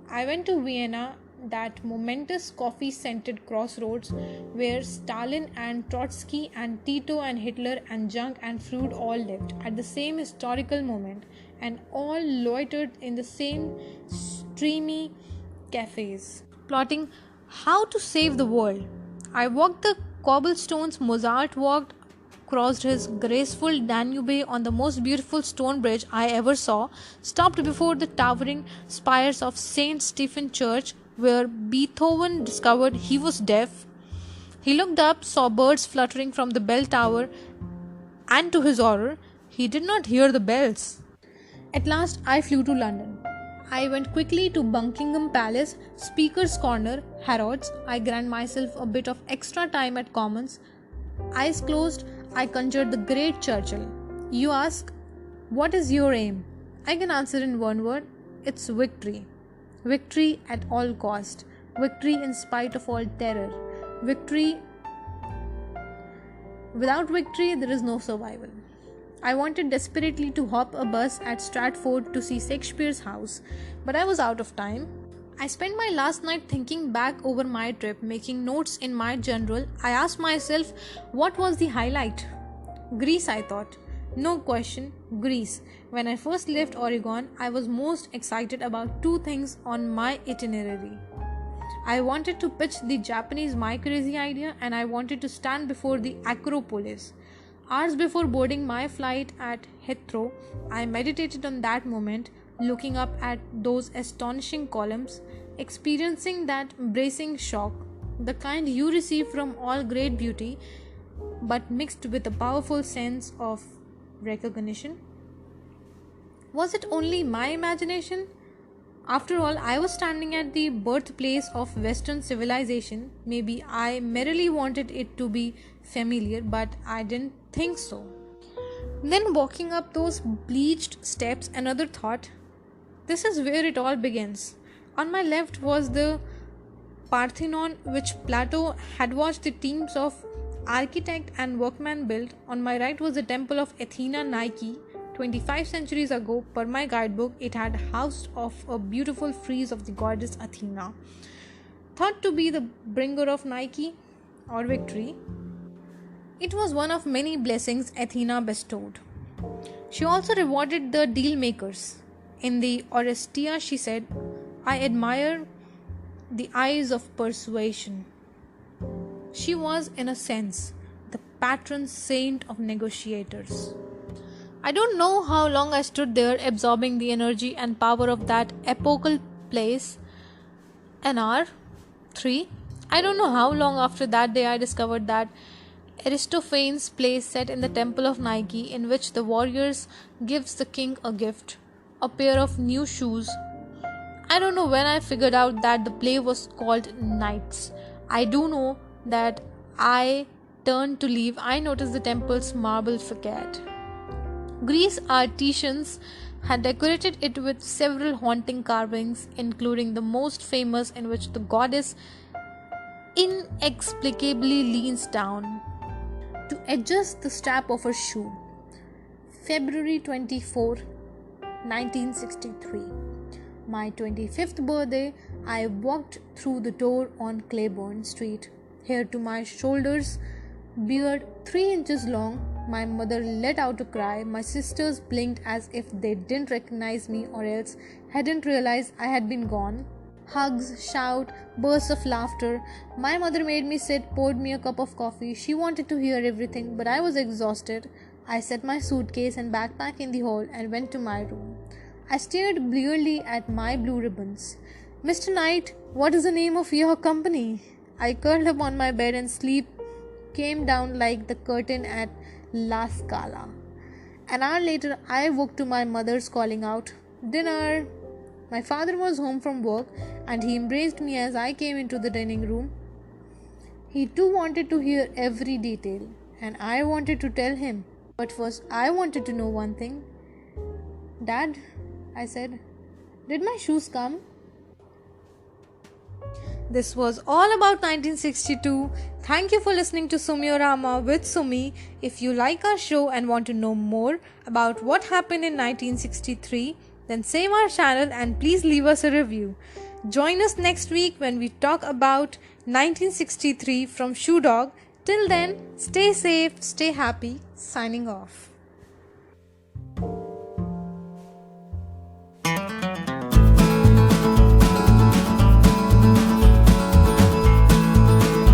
I went to Vienna, that momentous coffee-scented crossroads where Stalin and Trotsky and Tito and Hitler and Jung and Freud all lived at the same historical moment and all loitered in the same streamy cafes, plotting how to save the world. I walked the cobblestones Mozart walked, crossed his graceful Danube on the most beautiful stone bridge I ever saw, stopped before the towering spires of St. Stephen Church where Beethoven discovered he was deaf. He looked up, saw birds fluttering from the bell tower, and to his horror, he did not hear the bells. At last, I flew to London. I went quickly to Buckingham Palace, Speaker's Corner, Harrods. I granted myself a bit of extra time at Commons. Eyes closed, I conjured the great Churchill. You ask, what is your aim? I can answer in one word, it's victory. Victory at all cost. Victory in spite of all terror. Victory. Without victory, there is no survival. I wanted desperately to hop a bus at Stratford to see Shakespeare's house, but I was out of time. I spent my last night thinking back over my trip, making notes in my journal. I asked myself, what was the highlight? Greece, I thought. No question, Greece. When I first left Oregon, I was most excited about two things on my itinerary. I wanted to pitch the Japanese my crazy idea and I wanted to stand before the Acropolis. Hours before boarding my flight at Heathrow, I meditated on that moment, looking up at those astonishing columns, experiencing that bracing shock, the kind you receive from all great beauty, but mixed with a powerful sense of recognition. Was it only my imagination? After all, I was standing at the birthplace of Western civilization. Maybe I merely wanted it to be familiar, but I didn't think so. Then, walking up those bleached steps, another thought. This is where it all begins. On my left was the Parthenon, which Plato had watched the teams of architect and workman built. On my right was the temple of Athena Nike. 25 centuries ago, per my guidebook, it had housed of a beautiful frieze of the goddess Athena, thought to be the bringer of Nike or victory. It was one of many blessings Athena bestowed. She also rewarded the deal makers. In the Orestia, she said, I admire the eyes of persuasion. She was, in a sense, the patron saint of negotiators. I don't know how long I stood there absorbing the energy and power of that epochal place. An hour? 3? I don't know how long after that day I discovered that Aristophanes' play set in the temple of Nike, in which the warriors gives the king a gift, a pair of new shoes. I don't know when I figured out that the play was called Knights. I do know that I turned to leave. I noticed the temple's marble facade. Greece artisans had decorated it with several haunting carvings, including the most famous, in which the goddess inexplicably leans down to adjust the strap of her shoe. February 24, 1963. My 25th birthday, I walked through the door on Claiborne Street, hair to my shoulders, beard 3 inches long. My mother let out a cry. My sisters blinked as if they didn't recognize me or else hadn't realized I had been gone. Hugs, shout, bursts of laughter. My mother made me sit, poured me a cup of coffee. She wanted to hear everything, but I was exhausted. I set my suitcase and backpack in the hall and went to my room. I stared blearily at my blue ribbons. Mr. Knight, what is the name of your company? I curled up on my bed and sleep came down like the curtain at La Scala. An hour later, I woke to my mother's calling out, "Dinner!" My father was home from work and he embraced me as I came into the dining room. He too wanted to hear every detail, and I wanted to tell him. But first, I wanted to know one thing. "Dad," I said, "did my shoes come?" This was all about 1962. Thank you for listening to Sumyorama with Sumi. If you like our show and want to know more about what happened in 1963, then save our channel and please leave us a review. Join us next week when we talk about 1963 from Shoe Dog. Till then, stay safe, stay happy. Signing off.